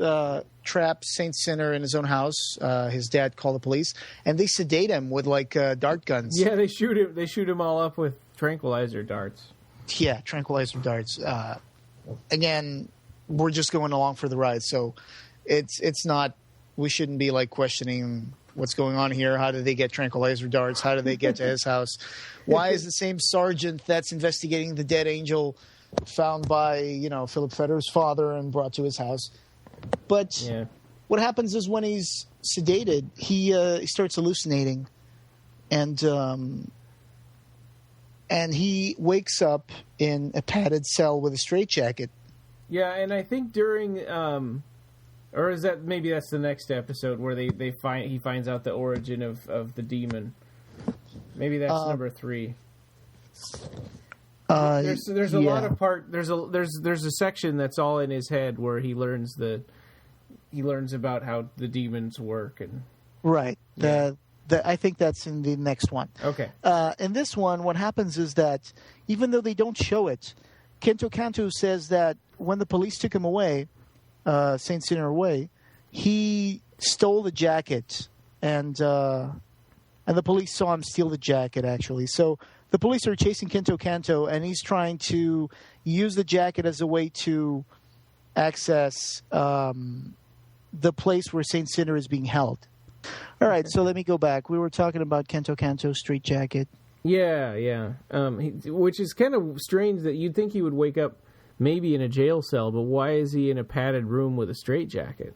B: trap Saint Sinner in his own house. His dad called the police, and they sedate him with dart guns.
A: Yeah, they shoot him. They shoot him all up with tranquilizer darts.
B: Yeah, tranquilizer darts. Again, we're just going along for the ride, so it's not. We shouldn't be questioning what's going on here. How did they get tranquilizer darts? How did they get to his house? Why is the same sergeant that's investigating the dead angel found by Philip Fetter's father and brought to his house? But what happens is when he's sedated, he starts hallucinating, and he wakes up in a padded cell with a straitjacket.
A: Yeah, and I think during, or is that maybe that's the next episode where he finds out the origin of the demon. Maybe that's number 3. There's a lot of there's a section that's all in his head where he learns about how the demons work and
B: right. I think that's in the next one.
A: Okay.
B: In this one, what happens is that even though they don't show it, Kento Kanto says that when the police took him away, Saint Sinner away, he stole the jacket, and the police saw him steal the jacket, actually. So the police are chasing Kento Kanto, and he's trying to use the jacket as a way to access the place where Saint Sinner is being held. All right, so let me go back. We were talking about Kento Kanto's street jacket.
A: Yeah. Which is kind of strange that you'd think he would wake up maybe in a jail cell, but why is he in a padded room with a straitjacket?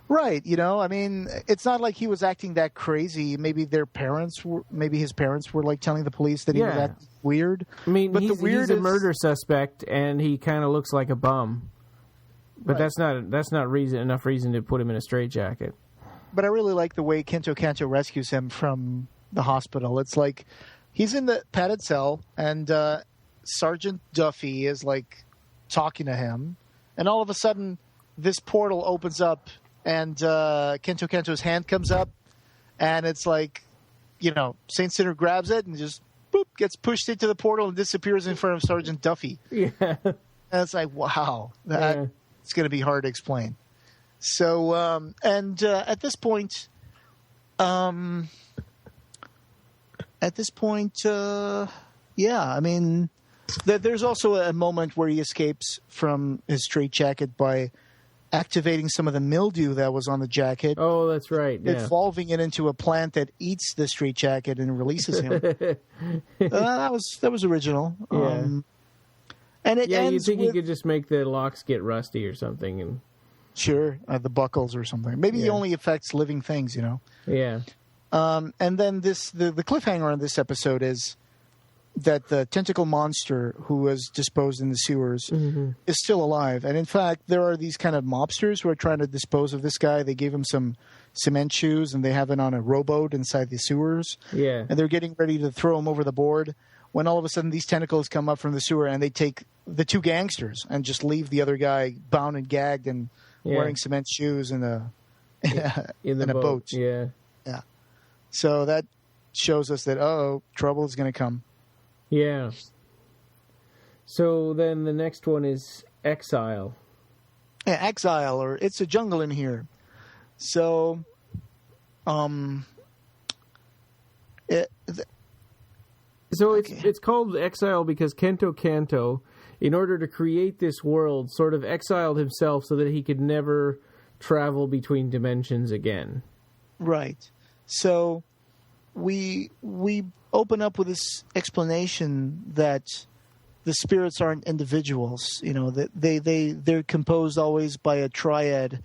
B: Right, I mean, it's not like he was acting that crazy. Maybe his parents were telling the police that he was acting weird.
A: I mean, but he's a murder suspect, and he kind of looks like a bum. But right. That's not enough reason to put him in a straitjacket. But
B: I really like the way Kento Kanto rescues him from the hospital. It's like he's in the padded cell, and Sergeant Duffy is talking to him, and all of a sudden this portal opens up, and Kento Kanto's hand comes up, and it's Saint Sinner grabs it and just boop, gets pushed into the portal and disappears in front of Sergeant Duffy.
A: Yeah.
B: And it's wow, it's going to be hard to explain. So, at this point, I mean, there's also a moment where he escapes from his straitjacket by activating some of the mildew that was on the jacket.
A: Oh, that's right. Yeah.
B: Evolving it into a plant that eats the straitjacket and releases him. That was original.
A: Yeah.
B: And it ends
A: you think he could just make the locks get rusty or something, and
B: sure, the buckles or something. Maybe he only affects living things,
A: Yeah.
B: And then the cliffhanger on this episode is that the tentacle monster who was disposed in the sewers is still alive. And in fact, there are these kind of mobsters who are trying to dispose of this guy. They gave him some cement shoes, and they have it on a rowboat inside the sewers.
A: Yeah.
B: And they're getting ready to throw him over the board when all of a sudden these tentacles come up from the sewer, and they take the 2 gangsters and just leave the other guy bound and gagged and wearing cement shoes in a boat.
A: Yeah.
B: Yeah. So that shows us that, trouble is going to come.
A: Yeah. So then the next one is Exile.
B: Yeah, Exile, or It's a Jungle in Here. So,
A: it's called Exile because Kento Kanto, in order to create this world, sort of exiled himself so that he could never travel between dimensions again.
B: Right. So we open up with this explanation that the spirits aren't individuals. You know, that they're composed always by a triad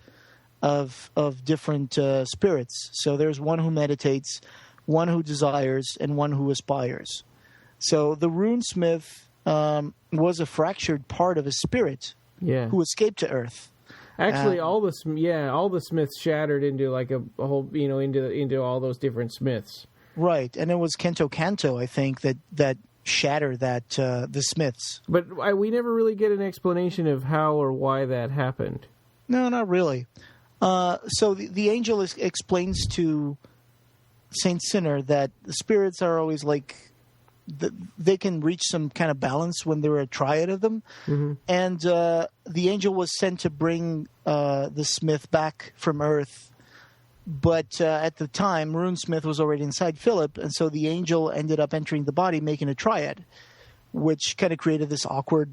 B: of different spirits. So there's one who meditates, one who desires, and one who aspires. So the runesmith was a fractured part of a spirit who escaped to Earth.
A: Actually, all the smiths shattered into like a whole, into all those different smiths.
B: Right, and it was Kanto, I think, that shattered that the smiths.
A: But we never really get an explanation of how or why that happened.
B: No, not really. So the angel explains to Saint Sinner that the spirits are always like, they can reach some kind of balance when there are a triad of them. Mm-hmm. And the angel was sent to bring the smith back from Earth. But at the time, Runesmith was already inside Philip, and so the angel ended up entering the body, making a triad, which kind of created this awkward,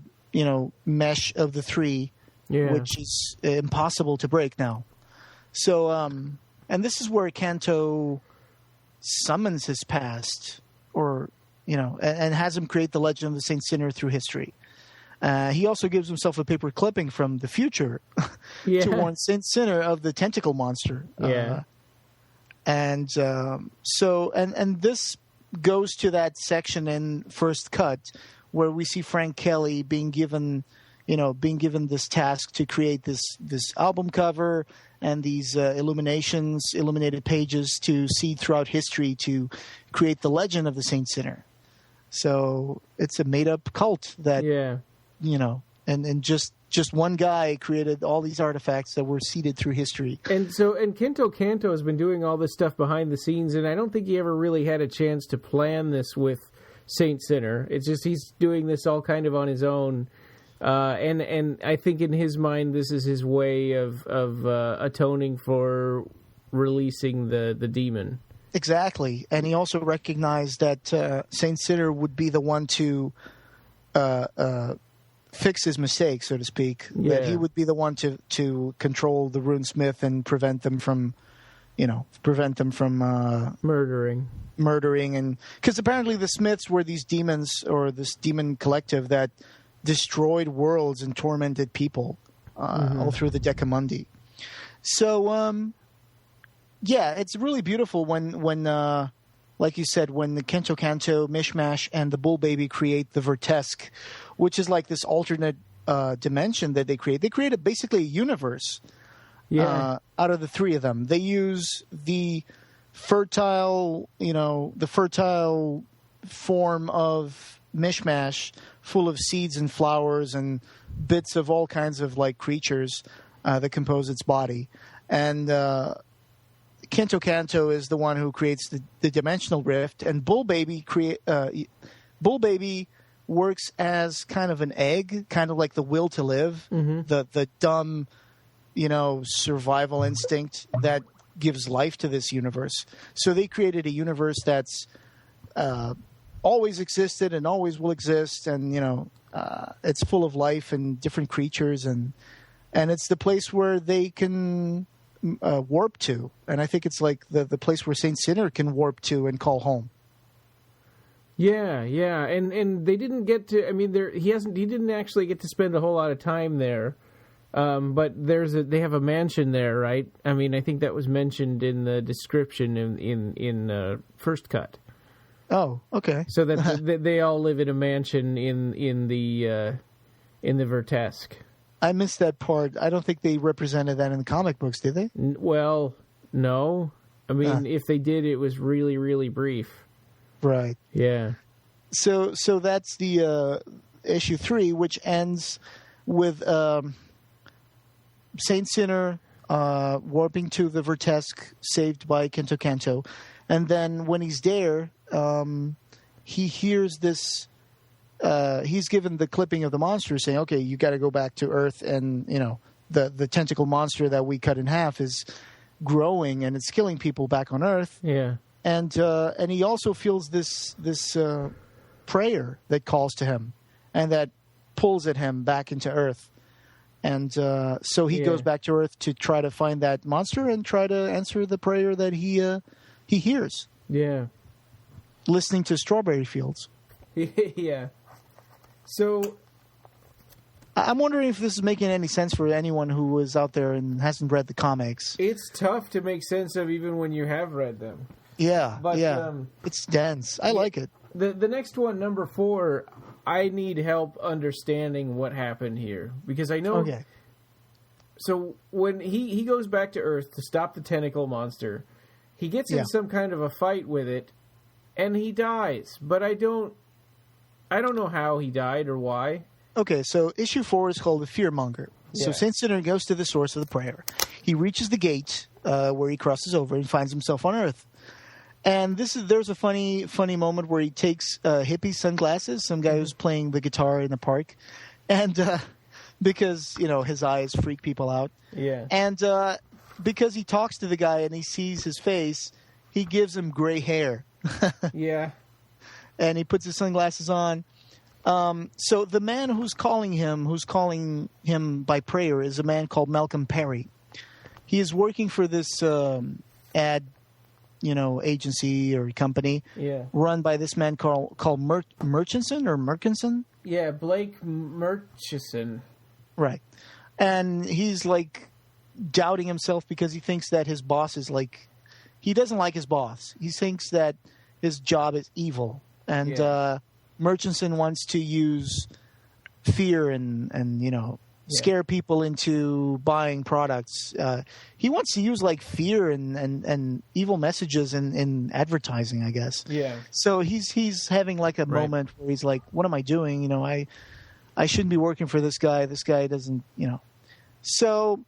B: mesh of the three, which is impossible to break now. So, and this is where Kanto summons his past, or and has him create the legend of the Saint Sinner through history. He also gives himself a paper clipping from the future to warn Saint Sinner of the tentacle monster. And this goes to that section in First Cut where we see Frank Kelly being given this task to create this album cover and these illuminated pages to see throughout history to create the legend of the Saint Sinner. So it's a made-up cult that, and just one guy created all these artifacts that were seeded through history. And
A: Kinto Kanto has been doing all this stuff behind the scenes, and I don't think he ever really had a chance to plan this with Saint Sinner. It's just he's doing this all kind of on his own. And I think in his mind, this is his way of atoning for releasing the demon.
B: Exactly. And he also recognized that Saint Sinner would be the one to fix his mistake, so to speak. Yeah. That he would be the one to control the runesmith and prevent them from murdering. And because apparently the Smiths were these demons, or this demon collective that destroyed worlds and tormented people all through the Decamundi. So it's really beautiful when like you said, when the Kento Kanto, Mishmash, and the Bull Baby create the Vertesque, which is like this alternate dimension that they create. They created basically a universe out of the three of them. They use the fertile form of Mishmash, full of seeds and flowers and bits of all kinds of like creatures that compose its body. And Kento Kanto is the one who creates the dimensional rift, and Bull Baby works as kind of an egg, kind of like the will to live, the dumb, survival instinct that gives life to this universe. So they created a universe that's always existed and always will exist, and it's full of life and different creatures, and it's the place where they can warp to, and I think it's like the place where Saint Sinner can warp to and call home.
A: Yeah, and they didn't get to. I mean, he didn't actually get to spend a whole lot of time there. But they have a mansion there, right? I mean, I think that was mentioned in the description in First Cut.
B: Oh, okay.
A: So that they all live in a mansion in the Vertesque.
B: I missed that part. I don't think they represented that in the comic books, did they?
A: Well, no. I mean, if they did, it was really, really brief.
B: Right.
A: Yeah.
B: So that's the issue 3, which ends with Saint Sinner warping to the Vertesque, saved by Kento Kanto, and then when he's there, he hears this. He's given the clipping of the monster saying, "Okay, you got to go back to Earth, and the tentacle monster that we cut in half is growing and it's killing people back on Earth."
A: Yeah,
B: and he also feels this prayer that calls to him and that pulls at him back into Earth. And so he goes back to Earth to try to find that monster and try to answer the prayer that he hears.
A: Yeah.
B: Listening to Strawberry Fields.
A: Yeah. So
B: I'm wondering if this is making any sense for anyone who is out there and hasn't read the comics.
A: it's tough to make sense of even when you have read them.
B: Yeah,
A: But,
B: it's dense. I like it.
A: The next one, number 4, I need help understanding what happened here. Because I know...
B: Okay.
A: So when he goes back to Earth to stop the tentacle monster, he gets in some kind of a fight with it, and he dies. But I don't know how he died or why.
B: Okay, so issue 4 is called The Fearmonger. So Saint Sinner goes to the source of the prayer. He reaches the gate where he crosses over and finds himself on Earth. And there's a funny moment where he takes hippie sunglasses, some guy who's playing the guitar in the park, and because his eyes freak people out.
A: Yeah.
B: And because he talks to the guy and he sees his face, he gives him gray hair.
A: Yeah.
B: And he puts his sunglasses on. So the man who's calling him by prayer is a man called Malcolm Perry. He is working for this ad, agency or company run by this man called Murchison.
A: Yeah, Blake Murchison.
B: Right. And he's like doubting himself because he thinks that his boss is he doesn't like his boss. He thinks that his job is evil. And Murchison wants to use fear and scare people into buying products. He wants to use fear and evil messages in advertising, I guess.
A: Yeah.
B: So he's having a moment where he's like, what am I doing? I shouldn't be working for this guy. This guy doesn't, So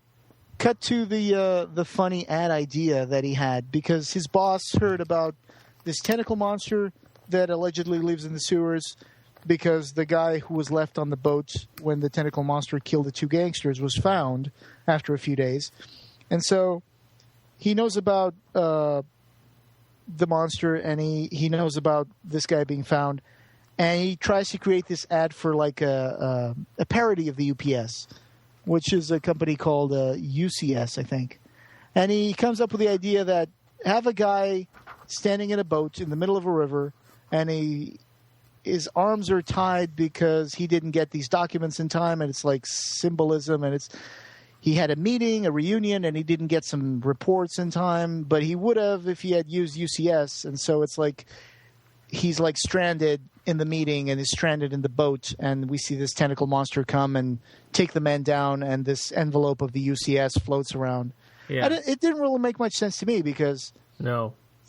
B: cut to the funny ad idea that he had because his boss heard about this tentacle monster that allegedly lives in the sewers because the guy who was left on the boat when the tentacle monster killed the 2 gangsters was found after a few days. And so he knows about the monster and he knows about this guy being found. And he tries to create this ad for a parody of the UPS, which is a company called UCS, I think. And he comes up with the idea that have a guy standing in a boat in the middle of a river and his arms are tied because he didn't get these documents in time, and it's symbolism, and he had a meeting, a reunion, and he didn't get some reports in time, but he would have if he had used UCS, and so it's he's stranded in the meeting and is stranded in the boat, and we see this tentacle monster come and take the man down, and this envelope of the UCS floats around. Yeah. And it didn't really make much sense to me because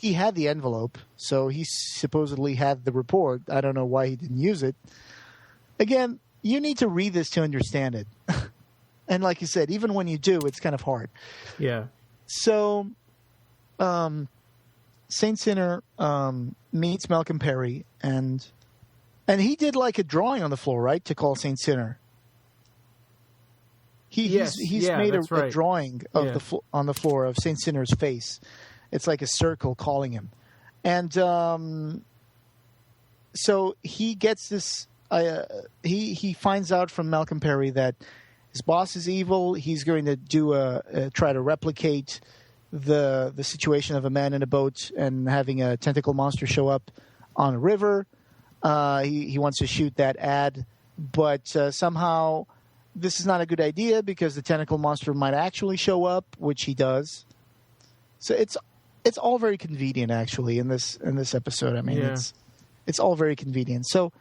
B: he had the envelope, so he supposedly had the report. I don't know why he didn't use it. Again, you need to read this to understand it. And like you said, even when you do, it's kind of hard.
A: Yeah.
B: So Saint Sinner meets Malcolm Perry, and he did a drawing on the floor, right, to call Saint Sinner. He's made a drawing of on the floor of Saint Sinner's face. It's like a circle calling him. And so he gets this he finds out from Malcolm Perry that his boss is evil. He's going to try to replicate the situation of a man in a boat and having a tentacle monster show up on a river. He wants to shoot that ad, but somehow this is not a good idea because the tentacle monster might actually show up, which he does. So it's all very convenient, actually, in this episode. I mean, it's all very convenient. So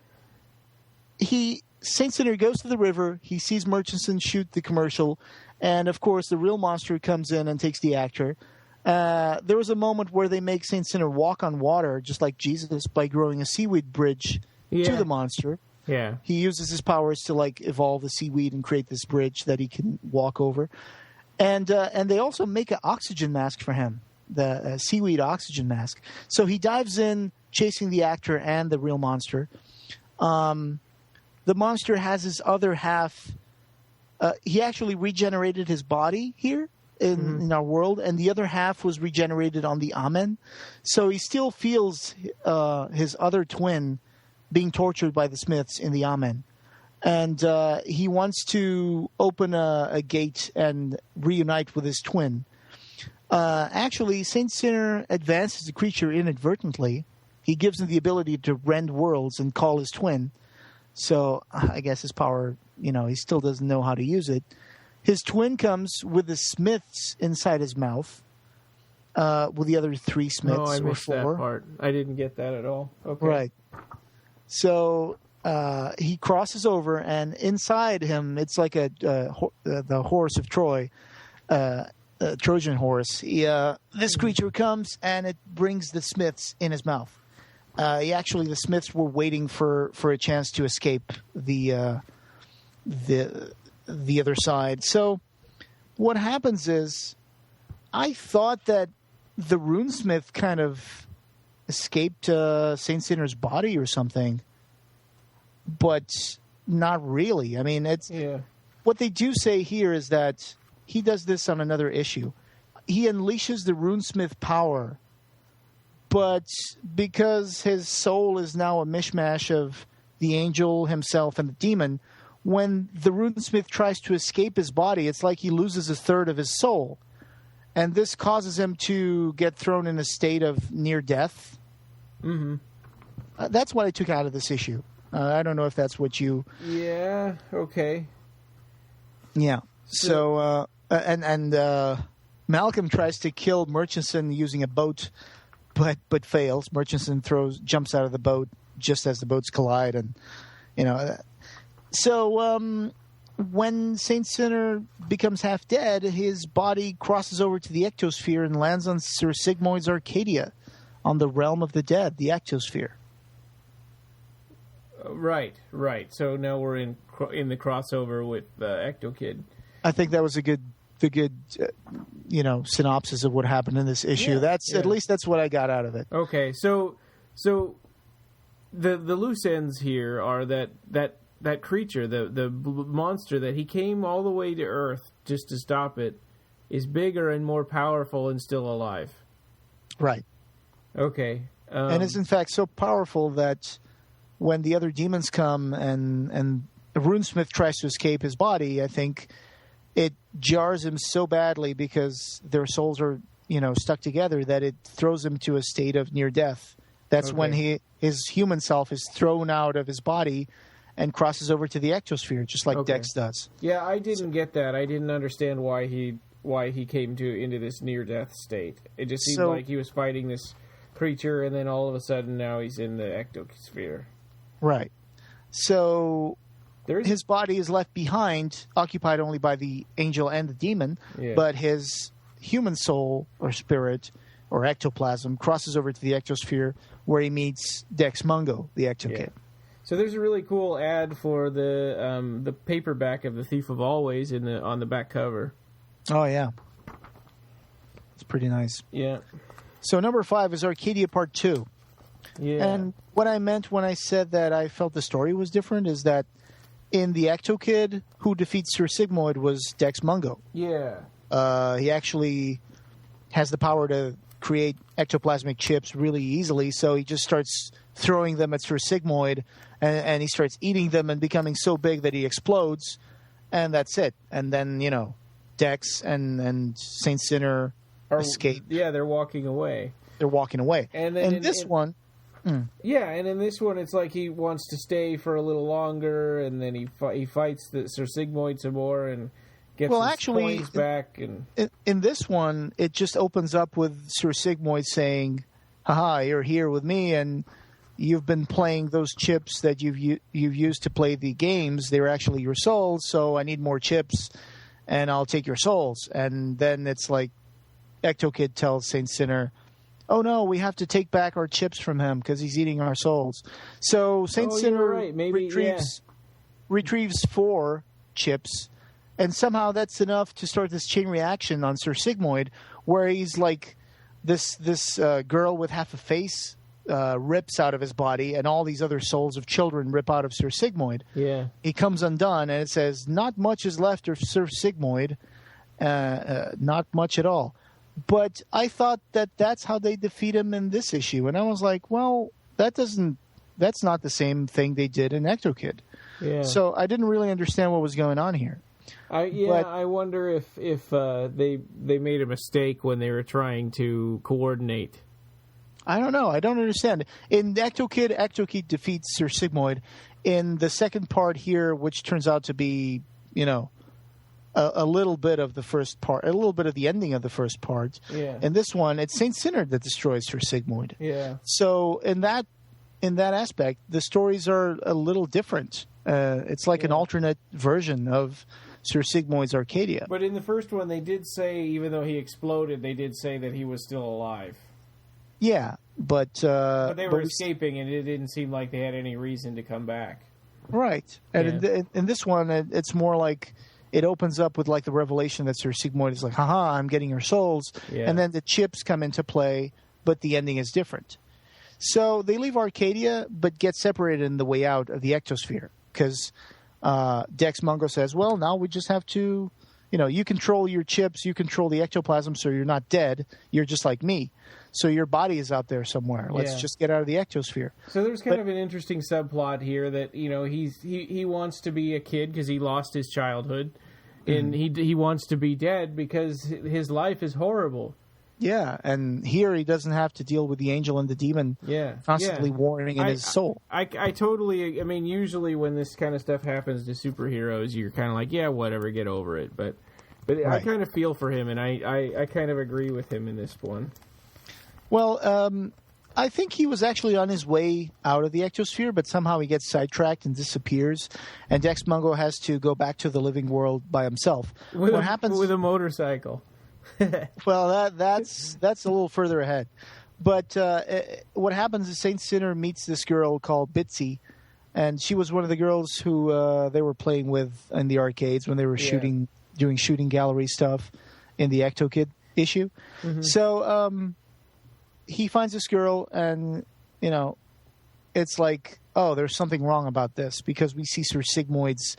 B: Saint Sinner goes to the river. He sees Murchison shoot the commercial, and of course, the real monster comes in and takes the actor. There was a moment where they make Saint Sinner walk on water, just like Jesus, by growing a seaweed bridge to the monster.
A: Yeah,
B: he uses his powers to evolve the seaweed and create this bridge that he can walk over. And they also make an oxygen mask for him. The seaweed oxygen mask. So he dives in, chasing the actor and the real monster. The monster has his other half. He actually regenerated his body here in our world, and the other half was regenerated on the Amen. So he still feels his other twin being tortured by the Smiths in the Amen. And he wants to open a gate and reunite with his twin. Actually, Saint Sinner advances the creature inadvertently. He gives him the ability to rend worlds and call his twin. So I guess his power, he still doesn't know how to use it. His twin comes with the smiths inside his mouth, with the other 3 smiths.
A: Oh, I
B: or
A: missed
B: 4.
A: that part. I didn't get that at all. Okay.
B: Right. So he crosses over, and inside him, it's like the horse of Troy, Trojan horse. This creature comes, and it brings the smiths in his mouth. The smiths were waiting for a chance to escape the other side. So what happens is, I thought that the runesmith kind of escaped Saint Sinner's body or something, but not really. I mean, what they do say here is that he does this on another issue. He unleashes the runesmith power, but because his soul is now a mishmash of the angel himself and the demon, when the runesmith tries to escape his body, it's like he loses a third of his soul. And this causes him to get thrown in a state of near death.
A: Mm-hmm.
B: That's what I took out of this issue. I don't know if that's what you...
A: Yeah, okay.
B: Yeah. So Malcolm tries to kill Murchison using a boat, but fails. Murchison jumps out of the boat just as the boats collide, and So when Saint Sinner becomes half dead, his body crosses over to the ectosphere and lands on Sir Sigmoid's Arcadia, on the realm of the dead, the ectosphere.
A: Right. So now we're in the crossover with Ecto Kid.
B: I think that was the good synopsis of what happened in this issue.
A: Yeah,
B: At least that's what I got out of it.
A: Okay, so the loose ends here are that creature, the monster that he came all the way to Earth just to stop it, is bigger and more powerful and still alive.
B: Right.
A: Okay.
B: And is in fact so powerful that when the other demons come and Runesmith tries to escape his body, I think it jars him so badly because their souls are, stuck together, that it throws him to a state of near death. That's when his human self is thrown out of his body and crosses over to the ectosphere, just like Dex does.
A: Yeah, I didn't get that. I didn't understand why he came into this near death state. It just seemed like he was fighting this creature, and then all of a sudden now he's in the ectosphere.
B: Right. So his body is left behind, occupied only by the angel and the demon, but his human soul or spirit or ectoplasm crosses over to the ectosphere, where he meets Dex Mungo, the Ecto Kid.
A: So there's a really cool ad for the paperback of The Thief of Always on the back cover.
B: Oh, yeah. It's pretty nice.
A: Yeah.
B: So number 5 is Arcadia Part 2.
A: Yeah.
B: And what I meant when I said that I felt the story was different is that in the Ecto Kid, who defeats Sir Sigmoid was Dex Mungo.
A: Yeah.
B: He actually has the power to create ectoplasmic chips really easily, so he just starts throwing them at Sir Sigmoid, and he starts eating them and becoming so big that he explodes, and that's it. And then, Dex and Saint Sinner escape.
A: Yeah, they're walking away.
B: And in this one...
A: Yeah, and in this one, it's like he wants to stay for a little longer, and then he fights Sir Sigmoid some more and gets his coins back. And
B: in this one, it just opens up with Sir Sigmoid saying, "Haha, you're here with me, and you've been playing those chips that you've used to play the games. They were actually your souls, so I need more chips, and I'll take your souls." And then it's like Ecto Kid tells Saint Sinner, "Oh no, we have to take back our chips from him because he's eating our souls." So Saint Sinner retrieves 4 chips, and somehow that's enough to start this chain reaction on Sir Sigmoid, where he's like this girl with half a face rips out of his body, and all these other souls of children rip out of Sir Sigmoid.
A: Yeah,
B: he comes undone, and it says, "Not much is left of Sir Sigmoid, not much at all." But I thought that that's how they defeat him in this issue. And I was like, well, that's not the same thing they did in Ecto Kid.
A: Yeah.
B: So I didn't really understand what was going on here.
A: I wonder if they made a mistake when they were trying to coordinate.
B: I don't know. I don't understand. In Ecto Kid defeats Sir Sigmoid. In the second part here, which turns out to be, a little bit of the first part, a little bit of the ending of the first part.
A: Yeah.
B: In this one, it's Saint Sinner that destroys Sir Sigmoid.
A: Yeah.
B: So in that aspect, the stories are a little different. It's like an alternate version of Sir Sigmoid's Arcadia.
A: But in the first one, they did say, even though he exploded, they did say that he was still alive.
B: Yeah, but
A: they were escaping, and it didn't seem like they had any reason to come back.
B: Right, and in this one, it's more like it opens up with like the revelation that Sir Sigmoid is like, "Haha, I'm getting your souls," and then the chips come into play, but the ending is different. So they leave Arcadia, but get separated in the way out of the ectosphere because Dex Mungo says, "Well, now we just have to, you control your chips, you control the ectoplasm, so you're not dead. You're just like me." So your body is out there somewhere. Let's just get out of the ectosphere.
A: So there's kind of an interesting subplot here that he wants to be a kid because he lost his childhood, and he wants to be dead because his life is horrible.
B: Yeah, and here he doesn't have to deal with the angel and the demon constantly warring in his soul.
A: I totally. I mean, usually when this kind of stuff happens to superheroes, you're kind of like, yeah, whatever, get over it. But right. I kind of feel for him, and I kind of agree with him in this one.
B: Well, I think he was actually on his way out of the ectosphere, but somehow he gets sidetracked and disappears, and Dex Mungo has to go back to the living world by himself.
A: What happens with a motorcycle?
B: Well, that's a little further ahead. But what happens is Saint Sinner meets this girl called Bitsy, and she was one of the girls who they were playing with in the arcades when they were doing shooting gallery stuff in the Ecto Kid issue. Mm-hmm. So he finds this girl, and it's like, oh, there's something wrong about this because we see Sir Sigmoid's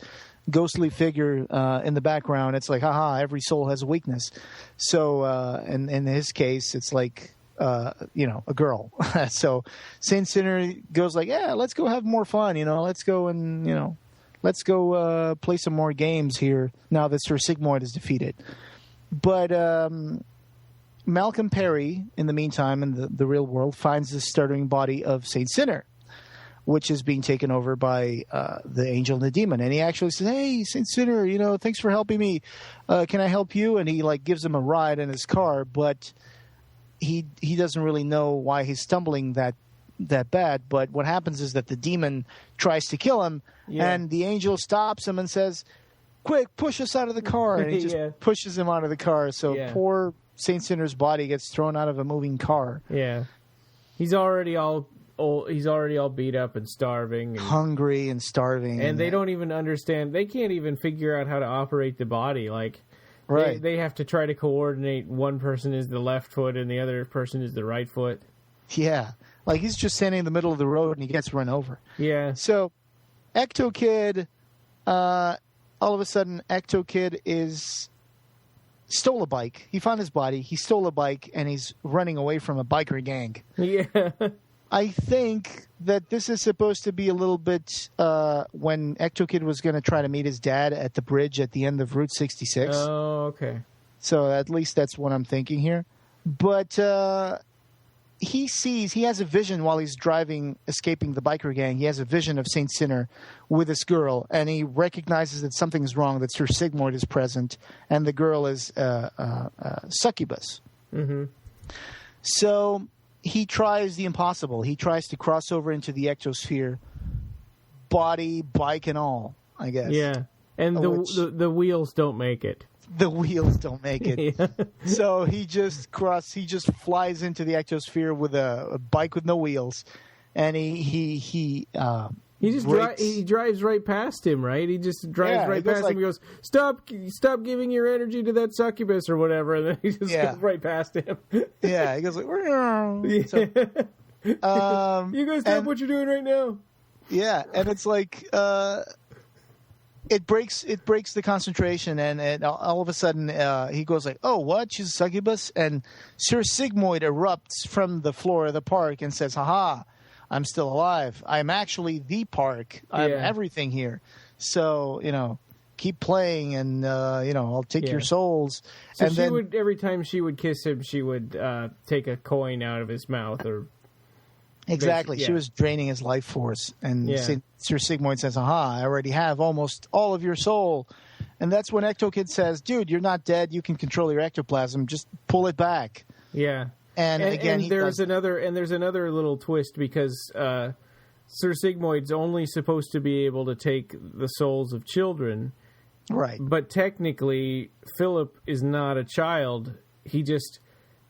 B: ghostly figure in the background. It's like, haha, every soul has a weakness. So in his case, it's like a girl. So Saint Sinner goes like, yeah, let's go have more fun. Let's go and let's go play some more games here now that Sir Sigmoid is defeated. But Malcolm Perry, in the meantime, in the real world, finds the stuttering body of Saint Sinner, which is being taken over by the angel and the demon. And he actually says, hey, Saint Sinner, thanks for helping me. Can I help you? And he gives him a ride in his car, but he doesn't really know why he's stumbling that bad. But what happens is that the demon tries to kill him, and the angel stops him and says, quick, push us out of the car. And he just pushes him out of the car. So poor Saint Sinner's body gets thrown out of a moving car. Yeah.
A: He's already all beat up and starving.
B: Hungry and starving.
A: And they don't even understand. They can't even figure out how to operate the body.
B: Right.
A: They have to try to coordinate. One person is the left foot and the other person is the right foot.
B: Yeah. He's just standing in the middle of the road and he gets run over.
A: Yeah.
B: So Ecto Kid, all of a sudden, Ecto Kid stole a bike. He found his body. He stole a bike and he's running away from a biker gang.
A: Yeah.
B: I think that this is supposed to be a little bit when Ecto Kid was going to try to meet his dad at the bridge at the end of Route 66.
A: Oh, okay.
B: So at least that's what I'm thinking here. But he has a vision while he's driving, escaping the biker gang. He has a vision of Saint Sinner with this girl, and he recognizes that something is wrong, that Sir Sigmoid is present, and the girl is succubus.
A: Mm-hmm.
B: So he tries the impossible. He tries to cross over into the ectosphere, body, bike, and all, I guess.
A: Yeah, and the wheels don't make it.
B: The wheels don't make it.
A: Yeah.
B: So he just flies into the ectosphere with a bike with no wheels, and he
A: drives right past him, right? He just drives right past him. He goes, stop giving your energy to that succubus or whatever, and then he just goes right past him.
B: Yeah, he goes like,
A: so, you guys stop what you're doing right now.
B: Yeah, and it's like it breaks the concentration, and all of a sudden he goes like, oh, what? She's a succubus? And Sir Sigmoid erupts from the floor of the park and says, haha, I'm still alive. I'm actually the park. I'm everything here. So, keep playing and, I'll take your souls.
A: So
B: and then,
A: would, every time she would kiss him, she would take a coin out of his mouth or...
B: Exactly. She was draining his life force. And Sir Sigmoid says, aha, I already have almost all of your soul. And that's when Ectokid says, dude, you're not dead. You can control your ectoplasm. Just pull it back.
A: Yeah.
B: And again,
A: there's another little twist because Sir Sigmoid's only supposed to be able to take the souls of children.
B: Right.
A: But technically, Philip is not a child. He just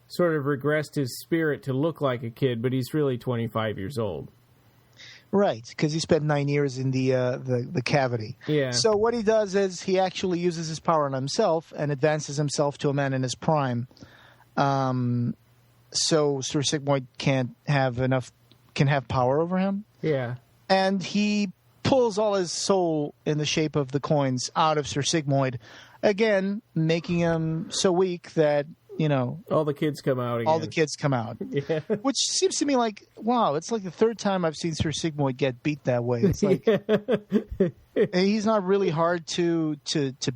A: sort of regressed his spirit to look like a kid, but he's really 25 years old.
B: Right, because he spent 9 years in the cavity.
A: Yeah.
B: So what he does is he actually uses his power on himself and advances himself to a man in his prime. So Sir Sigmoid can have power over him.
A: Yeah.
B: And he pulls all his soul in the shape of the coins out of Sir Sigmoid, again making him so weak that
A: all the kids come out again.
B: All the kids come out.
A: Yeah.
B: Which seems to me like, wow, it's like the third time I've seen Sir Sigmoid get beat that way. It's like he's not really hard to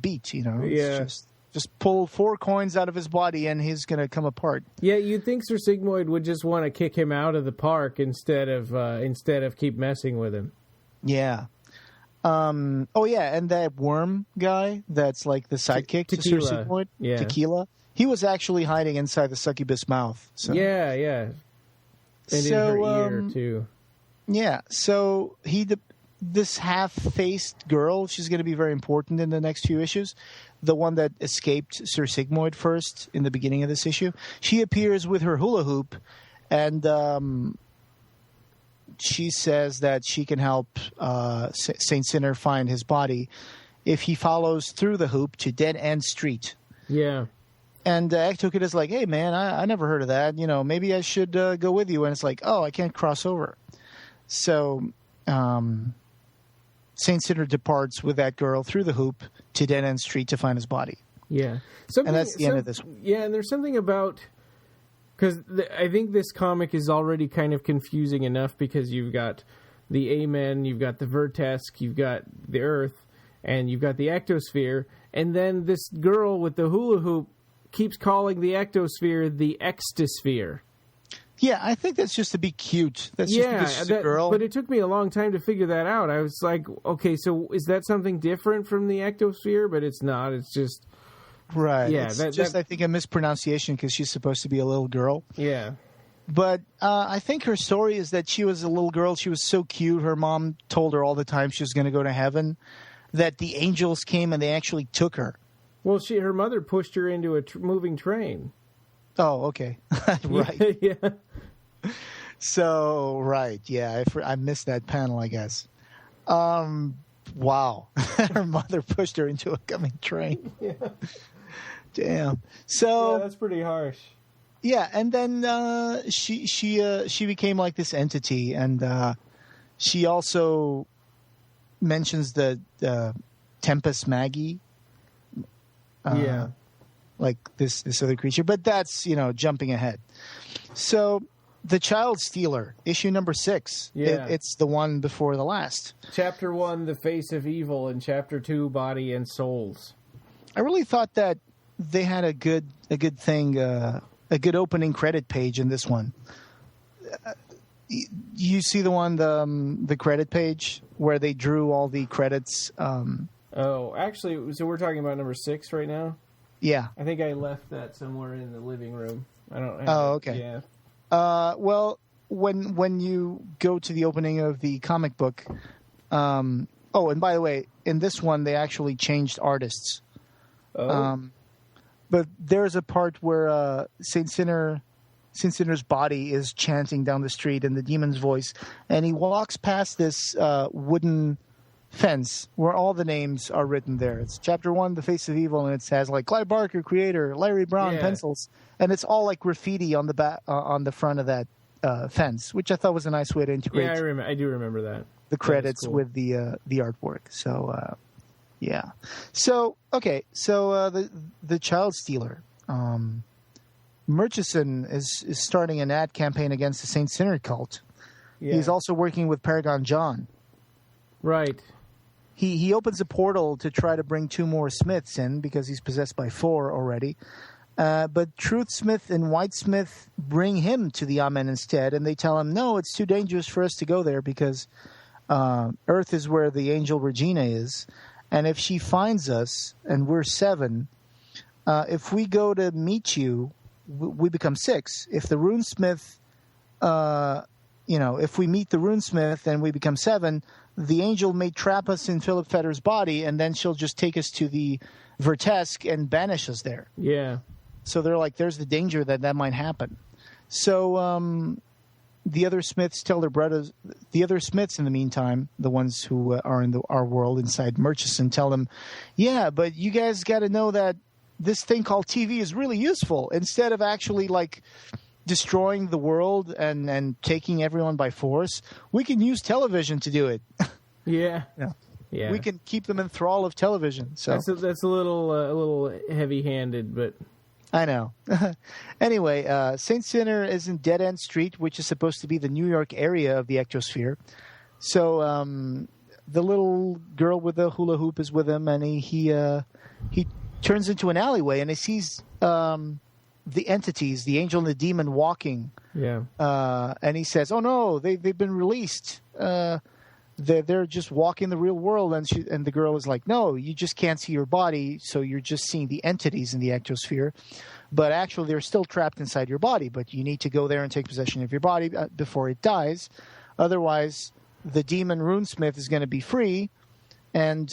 B: beat,
A: Yeah.
B: It's just pull 4 coins out of his body and he's going to come apart.
A: Yeah, you'd think Sir Sigmoid would just want to kick him out of the park instead of keep messing with him.
B: Yeah. And that worm guy that's like the sidekick to Sir Sigmoid, Tequila. He was actually hiding inside the succubus mouth. So.
A: Yeah. And in her ear, too.
B: Yeah, so this half-faced girl, she's going to be very important in the next few issues. The one that escaped Sir Sigmoid first in the beginning of this issue. She appears with her hula hoop, and she says that she can help Saint Sinner find his body if he follows through the hoop to Dead End Street.
A: Yeah.
B: And Ectokid is like, hey, man, I never heard of that. Maybe I should go with you. And it's like, oh, I can't cross over. So Saint Sinner departs with that girl through the hoop to Dead End Street to find his body.
A: Yeah.
B: And that's the end of this one.
A: Yeah, and there's something about... Because I think this comic is already kind of confusing enough because you've got the Amen, you've got the Vertesk, you've got the Earth, and you've got the Ectosphere. And then this girl with the hula hoop keeps calling the Ectosphere the Extosphere.
B: Yeah, I think that's just to be cute. That's just because she's a girl.
A: But it took me a long time to figure that out. I was like, okay, so is that something different from the Ectosphere? But it's not. It's just...
B: Right.
A: Yeah,
B: I think, a mispronunciation because she's supposed to be a little girl.
A: Yeah.
B: But I think her story is that she was a little girl. She was so cute. Her mom told her all the time she was going to go to heaven, that the angels came and they actually took her.
A: Well, her mother pushed her into a moving train.
B: Oh, okay. Right.
A: Yeah.
B: So, right. Yeah, I missed that panel, I guess. Wow. Her mother pushed her into a coming train.
A: Yeah.
B: Damn. So
A: yeah, that's pretty harsh.
B: Yeah, and then she became like this entity, and she also mentions the Tempest Maggie.
A: Yeah.
B: Like this other creature, but that's jumping ahead. So the Child Stealer, issue number 6.
A: Yeah.
B: It's the one before the last.
A: Chapter 1, The Face of Evil, and Chapter 2, Body and Souls.
B: I really thought that they had a good thing, a good opening credit page in this one. You see the one, the credit page where they drew all the credits.
A: Oh, actually, so we're talking about number 6 right now?
B: Yeah.
A: I think I left that somewhere in the living room. I don't have
B: Oh, okay.
A: Yeah.
B: Well, when you go to the opening of the comic book, and by the way, in this one they actually changed artists.
A: Oh.
B: But there's a part where Saint Sinner's body is chanting down the street in the demon's voice, and he walks past this wooden fence where all the names are written there. It's Chapter 1, The Face of Evil, and it says like Clive Barker, creator, Larry Brown, pencils, and it's all like graffiti on the back, on the front of that fence, which I thought was a nice way to integrate.
A: Yeah, I do remember that.
B: The credits cool. With the artwork. So yeah. So okay. So the Child Stealer. Murchison is starting an ad campaign against the Saint Sinner cult.
A: Yeah.
B: He's also working with Paragon John.
A: Right.
B: He opens a portal to try to bring 2 more Smiths in because he's possessed by 4 already. But Truth Smith and White Smith bring him to the Amen instead, and they tell him, no, it's too dangerous for us to go there because Earth is where the angel Regina is. And if she finds us, and we're 7, if we go to meet you, we become 6. If the Runesmith, if we meet the Runesmith and we become 7, the angel may trap us in Philip Fetter's body, and then she'll just take us to the Vertesk and banish us there.
A: Yeah.
B: So they're like, there's the danger that might happen. So the other Smiths tell their brothers, the other Smiths in the meantime, the ones who are in our world inside Murchison, tell them, yeah, but you guys got to know that this thing called TV is really useful. Instead of actually like destroying the world and taking everyone by force, we can use television to do it.
A: Yeah.
B: Yeah. We can keep them in thrall of television. So
A: that's a little heavy-handed, but
B: I know. Anyway, Saint Sinner is in Dead End Street, which is supposed to be the New York area of the ectosphere. So the little girl with the hula hoop is with him, and he turns into an alleyway, and he sees the entities, the angel and the demon, walking.
A: Yeah.
B: And he says, "Oh no, they've been released. They're just walking the real world." And the girl is like, "No, you just can't see your body, so you're just seeing the entities in the ectosphere. But actually, they're still trapped inside your body. But you need to go there and take possession of your body before it dies. Otherwise, the demon Runesmith is going to be free." And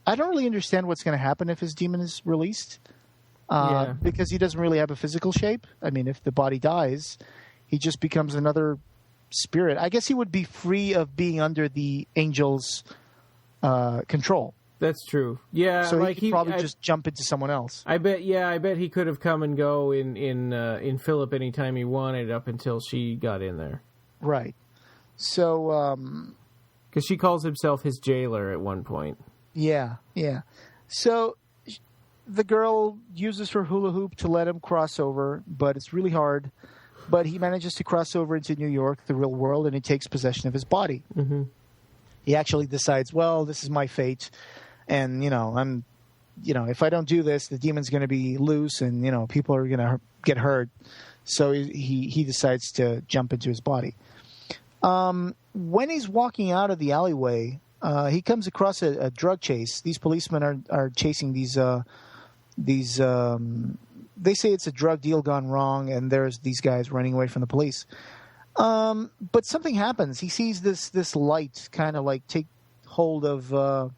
B: I don't really understand what's going to happen if his demon is released. Because he doesn't really have a physical shape. I mean, if the body dies, he just becomes another spirit. I guess he would be free of being under the angel's control.
A: That's true. Yeah,
B: so he could probably just jump into someone else.
A: I bet he could have come and go in Philip anytime he wanted up until she got in there.
B: Right. So,
A: because she calls himself his jailer at one point.
B: Yeah. So the girl uses her hula hoop to let him cross over, but it's really hard. But he manages to cross over into New York, the real world, and he takes possession of his body.
A: Mm-hmm.
B: He actually decides, well, this is my fate, and if I don't do this, the demon's going to be loose, and people are going to get hurt. So he decides to jump into his body. When he's walking out of the alleyway, he comes across a drug chase. These policemen are chasing these. They say it's a drug deal gone wrong, and there's these guys running away from the police. But something happens. He sees this light kind of like take hold of the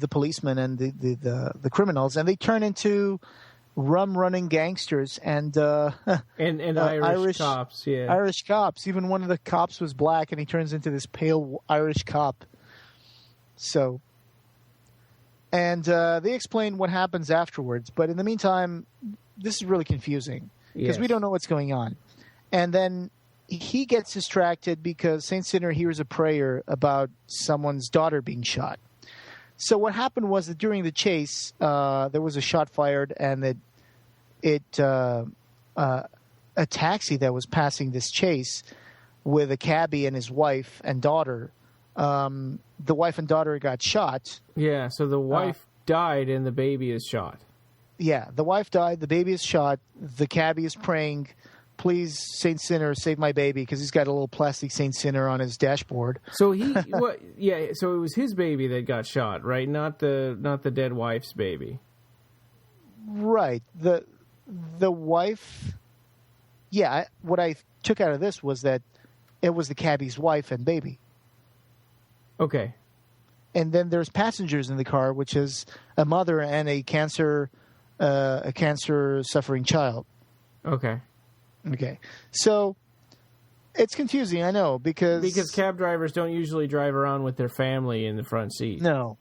B: policemen and the criminals, and they turn into rum-running gangsters and
A: Irish cops. Yeah,
B: Irish cops. Even one of the cops was black, and he turns into this pale Irish cop. So. And they explain what happens afterwards. But in the meantime, this is really confusing because we don't know what's going on. And then he gets distracted because Saint Sinner hears a prayer about someone's daughter being shot. So what happened was that during the chase, there was a shot fired, and a taxi that was passing this chase with a cabbie and his wife and daughter. The wife and daughter got shot.
A: Yeah, so the wife died and the baby is shot.
B: Yeah, the wife died, the baby is shot. The cabbie is praying, "Please, Saint Sinner, save my baby," because he's got a little plastic Saint Sinner on his dashboard.
A: So so it was his baby that got shot, right? Not the dead wife's baby.
B: Right. The wife. Yeah, what I took out of this was that it was the cabbie's wife and baby.
A: Okay.
B: And then there's passengers in the car, which is a mother and a cancer suffering child.
A: Okay.
B: So it's confusing, I know, because
A: cab drivers don't usually drive around with their family in the front seat.
B: No,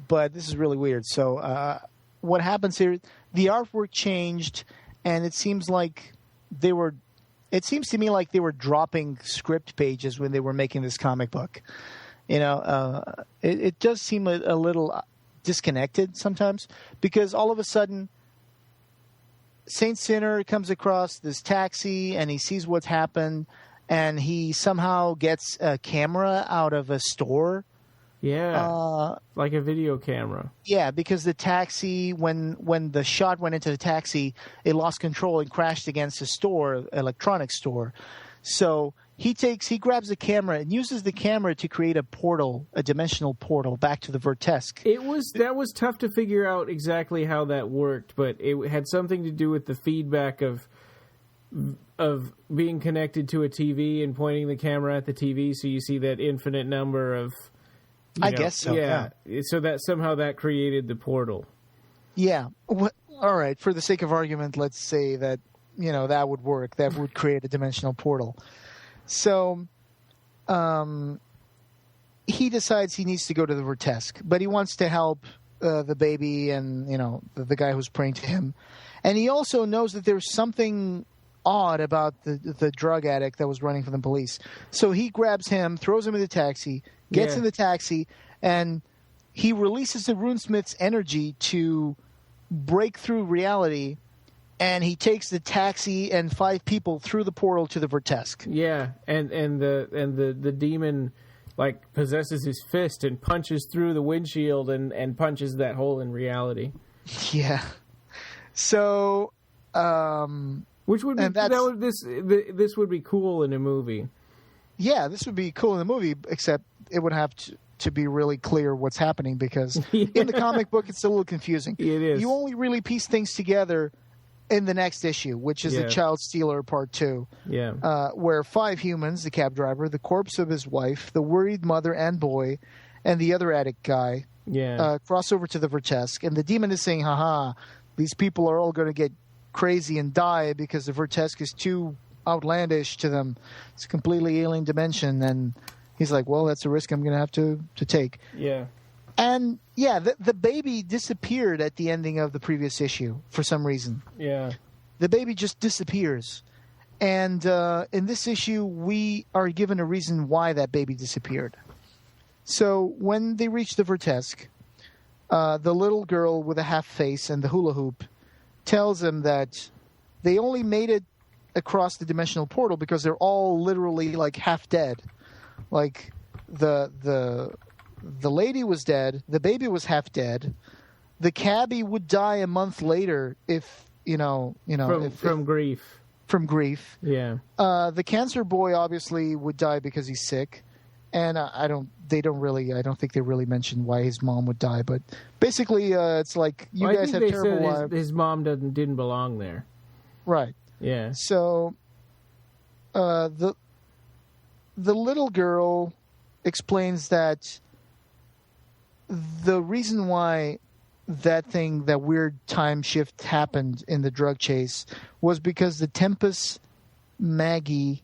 B: but this is really weird. So what happens here? The artwork changed, and it seems like they were. It seems to me like they were dropping script pages when they were making this comic book. It does seem a little disconnected sometimes because all of a sudden Saint Sinner comes across this taxi, and he sees what's happened, and he somehow gets a camera out of a store.
A: Yeah, like a video camera.
B: Yeah, because the taxi, when the shot went into the taxi, it lost control and crashed against a store, electronics store. So he grabs the camera and uses the camera to create a portal, a dimensional portal back to the Vertesk.
A: That was tough to figure out exactly how that worked, but it had something to do with the feedback of being connected to a TV and pointing the camera at the TV, so you see that infinite number of.
B: I guess so.
A: Yeah. So that somehow that created the portal.
B: Yeah. All right. For the sake of argument, let's say that that would work. That would create a dimensional portal. So, he decides he needs to go to the Vertesk, but he wants to help the baby and the guy who's praying to him, and he also knows that there's something odd about the drug addict that was running from the police. So he grabs him, throws him in the taxi. Gets in the taxi, and he releases the runesmith's energy to break through reality, and he takes the taxi and 5 people through the portal to the Vertesk.
A: Yeah, and the demon like possesses his fist and punches through the windshield and punches that hole in reality.
B: Yeah. So,
A: which would be this would be cool in a movie.
B: Yeah, this would be cool in the movie, except it would have to be really clear what's happening, because in the comic book it's a little confusing.
A: It is.
B: You only really piece things together in the next issue, which is the Child Stealer Part 2, where 5 humans, the cab driver, the corpse of his wife, the worried mother and boy, and the other addict guy cross over to the Vertesk, and the demon is saying, haha, these people are all going to get crazy and die because the Vertesk is too outlandish to them. It's a completely alien dimension, and he's like, well, that's a risk I'm going to have to take.
A: Yeah.
B: And the baby disappeared at the ending of the previous issue for some reason.
A: Yeah.
B: The baby just disappears. And in this issue, we are given a reason why that baby disappeared. So when they reach the Vertesk, the little girl with a half face and the hula hoop tells them that they only made it across the dimensional portal because they're all literally like half dead. Like the lady was dead, the baby was half dead, the cabbie would die a month later if from grief. From grief.
A: Yeah.
B: The cancer boy obviously would die because he's sick, and I don't think they really mentioned why his mom would die, but basically it's like guys have terrible lives.
A: His mom didn't belong there.
B: Right.
A: Yeah.
B: So, the little girl explains that the reason why that weird time shift happened in the drug chase was because the Tempus Magus,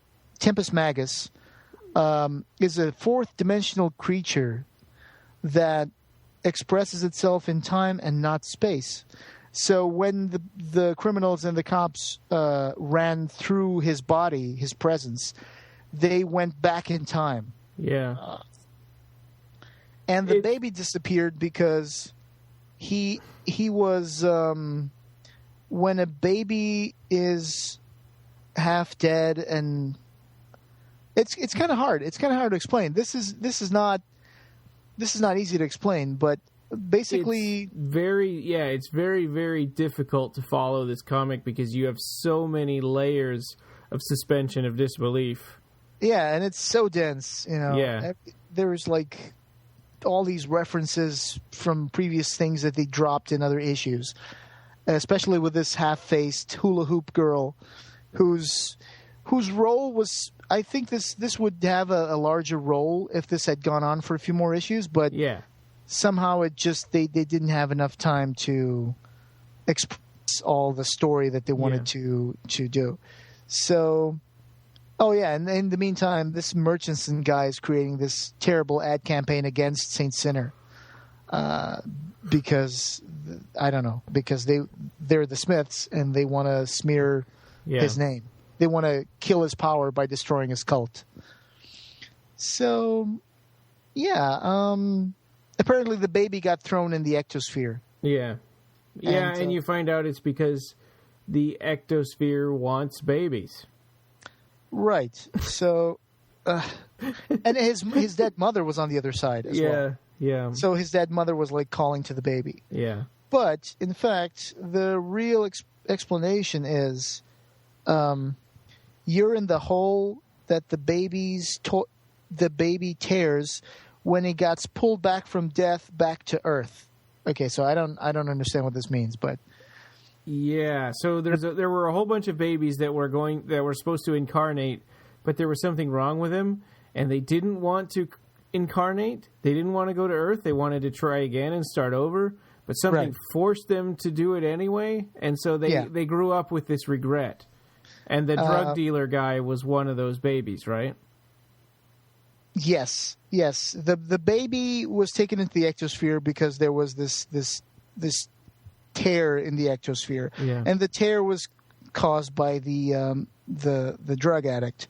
B: is a 4th dimensional creature that expresses itself in time and not space. So when the criminals and the cops ran through his body, his presence, they went back in time.
A: Yeah.
B: And the baby disappeared because he was when a baby is half dead, and it's kind of hard. It's kind of hard to explain. This is not easy to explain, but basically it's very, very difficult to follow this comic because you have so many layers of suspension of disbelief. Yeah, and it's so dense,
A: Yeah.
B: There's like all these references from previous things that they dropped in other issues, especially with this half-faced hula hoop girl whose role was, I think this would have a larger role if this had gone on for a few more issues, but somehow it just they didn't have enough time to express all the story that they wanted to do. So, and in the meantime, this Murchison guy is creating this terrible ad campaign against Saint Sinner because they're the Smiths and they want to smear his name. They want to kill his power by destroying his cult. So, apparently the baby got thrown in the ectosphere.
A: Yeah. Yeah, and you find out it's because the ectosphere wants babies.
B: Right. So, and his dead mother was on the other side as well.
A: Yeah.
B: So his dead mother was like calling to the baby.
A: Yeah.
B: But in fact, the real explanation is, you're in the hole that the baby tears when he gets pulled back from death back to Earth. Okay, so I don't understand what this means, but
A: yeah. So there were a whole bunch of babies that were supposed to incarnate, but there was something wrong with them, and they didn't want to incarnate. They didn't want to go to Earth. They wanted to try again and start over, but something forced them to do it anyway, and so they grew up with this regret. And the drug dealer guy was one of those babies, right?
B: Yes. The baby was taken into the ectosphere because there was this tear in the ectosphere, and the tear was caused by the drug addict.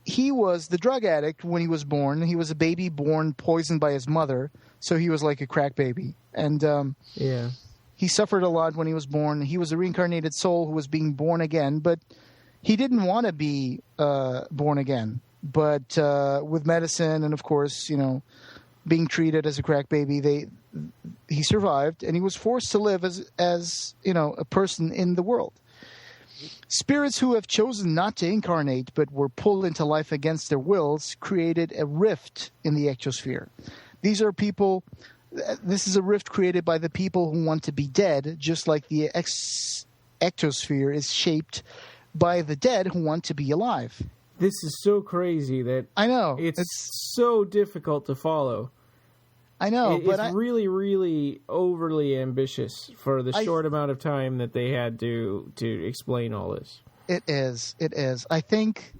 B: He was the drug addict when he was born. He was a baby born poisoned by his mother, so he was like a crack baby, and he suffered a lot when he was born. He was a reincarnated soul who was being born again, but he didn't want to be born again. But with medicine and, of course, being treated as a crack baby, he survived, and he was forced to live as a person in the world. Spirits who have chosen not to incarnate but were pulled into life against their wills created a rift in the ectosphere. These are people. This is a rift created by the people who want to be dead, just like the ectosphere is shaped by the dead who want to be alive.
A: This is so crazy that
B: I know
A: it's so difficult to follow.
B: I know,
A: but it's really, really overly ambitious for the short amount of time that they had to explain all this.
B: It is. I think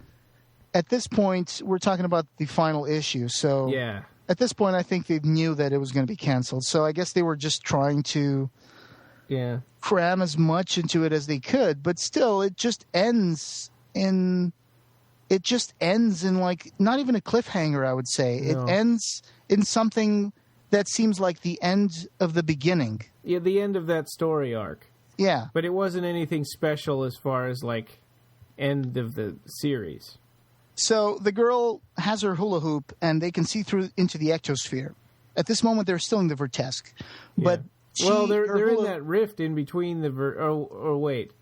B: at this point we're talking about the final issue. So
A: yeah.
B: At this point, I think they knew that it was going to be canceled. So I guess they were just trying to cram as much into it as they could. But still, it just ends in like not even a cliffhanger, I would say. No. It ends in something that seems like the end of the beginning.
A: Yeah, the end of that story arc.
B: Yeah.
A: But it wasn't anything special as far as like end of the series.
B: So the girl has her hula hoop, and they can see through into the ectosphere. At this moment, they're still in the Vertesk, but
A: they're in that rift in between the wait,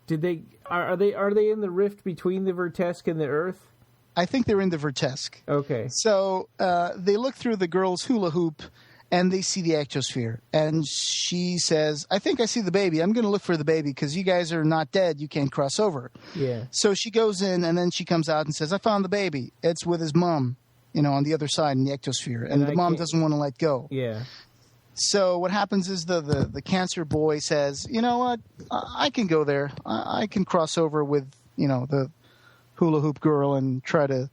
A: did they are they in the rift between the Vertesk and the Earth?
B: I think they're in the Vertesk.
A: Okay.
B: So they look through the girl's hula hoop, and they see the ectosphere. And she says, I think I see the baby. I'm going to look for the baby because you guys are not dead. You can't cross over.
A: Yeah.
B: So she goes in, and then she comes out and says, I found the baby. It's with his mom, on the other side in the ectosphere. And the mom doesn't want to let go.
A: Yeah.
B: So what happens is the cancer boy says, you know what? I can go there. I can cross over with, the hula hoop girl and try to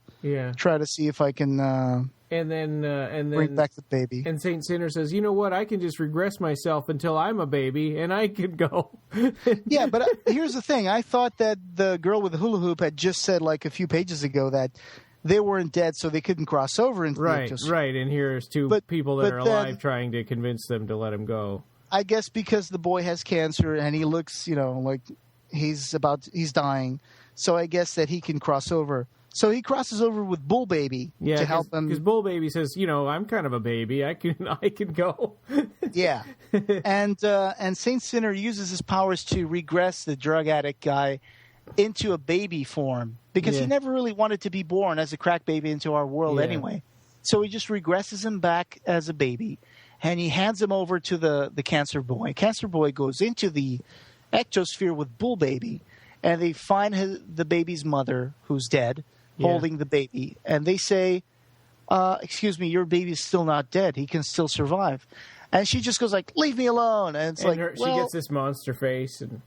B: see if I can...
A: And then
B: bring back the baby.
A: And Saint Sinner says, you know what? I can just regress myself until I'm a baby, and I can go.
B: Yeah, but here's the thing. I thought that the girl with the hula hoop had just said like a few pages ago that they weren't dead, so they couldn't cross over into the ectosphere. Right, and
A: here's two people that are alive trying to convince them to let him go.
B: I guess because the boy has cancer and he looks, like he's dying, so I guess that he can cross over. So he crosses over with Bull Baby to help him.
A: Because Bull Baby says, I'm kind of a baby. I can go.
B: Yeah. And Saint Sinner uses his powers to regress the drug addict guy into a baby form because he never really wanted to be born as a crack baby into our world anyway. So he just regresses him back as a baby, and he hands him over to the cancer boy. Cancer boy goes into the ectosphere with Bull Baby, and they find the baby's mother, who's dead, holding the baby, and they say, excuse me, your baby's still not dead. He can still survive. And she just goes like, leave me alone. And it's
A: she gets this monster face. And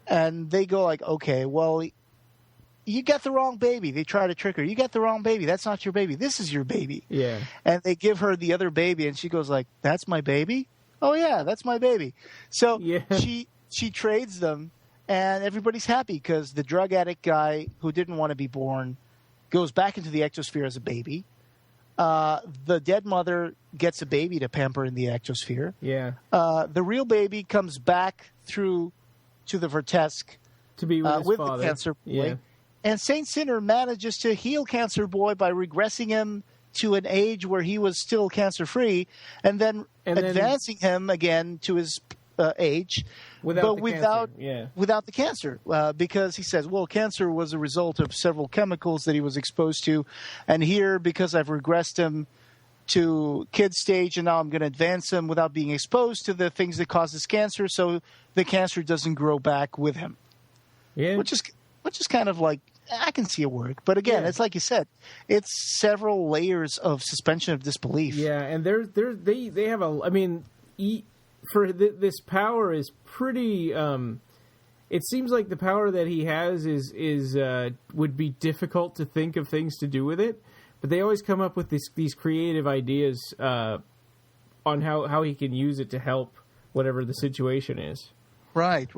B: and they go like, okay, well, you got the wrong baby. They try to trick her. You got the wrong baby. That's not your baby. This is your baby.
A: Yeah.
B: And they give her the other baby, and she goes like, that's my baby? Oh, yeah, that's my baby. So she trades them. And everybody's happy because the drug addict guy who didn't want to be born goes back into the ectosphere as a baby. The dead mother gets a baby to pamper in the ectosphere.
A: Yeah.
B: The real baby comes back through to the Vertesk
A: To be with his father.
B: the cancer boy.
A: Yeah.
B: And Saint Sinner manages to heal Cancer Boy by regressing him to an age where he was still cancer-free, and then advancing him again to his age, without the cancer. Because he says, well, cancer was a result of several chemicals that he was exposed to, and here, because I've regressed him to kid stage, and now I'm going to advance him without being exposed to the things that causes cancer, so the cancer doesn't grow back with him.
A: Yeah.
B: Which is kind of like, I can see it work. But again, it's like you said, it's several layers of suspension of disbelief.
A: Yeah, and they have a, I mean, this power is pretty, it seems like the power that he has is would be difficult to think of things to do with it, but they always come up with these creative ideas on how he can use it to help whatever the situation is.
B: Right.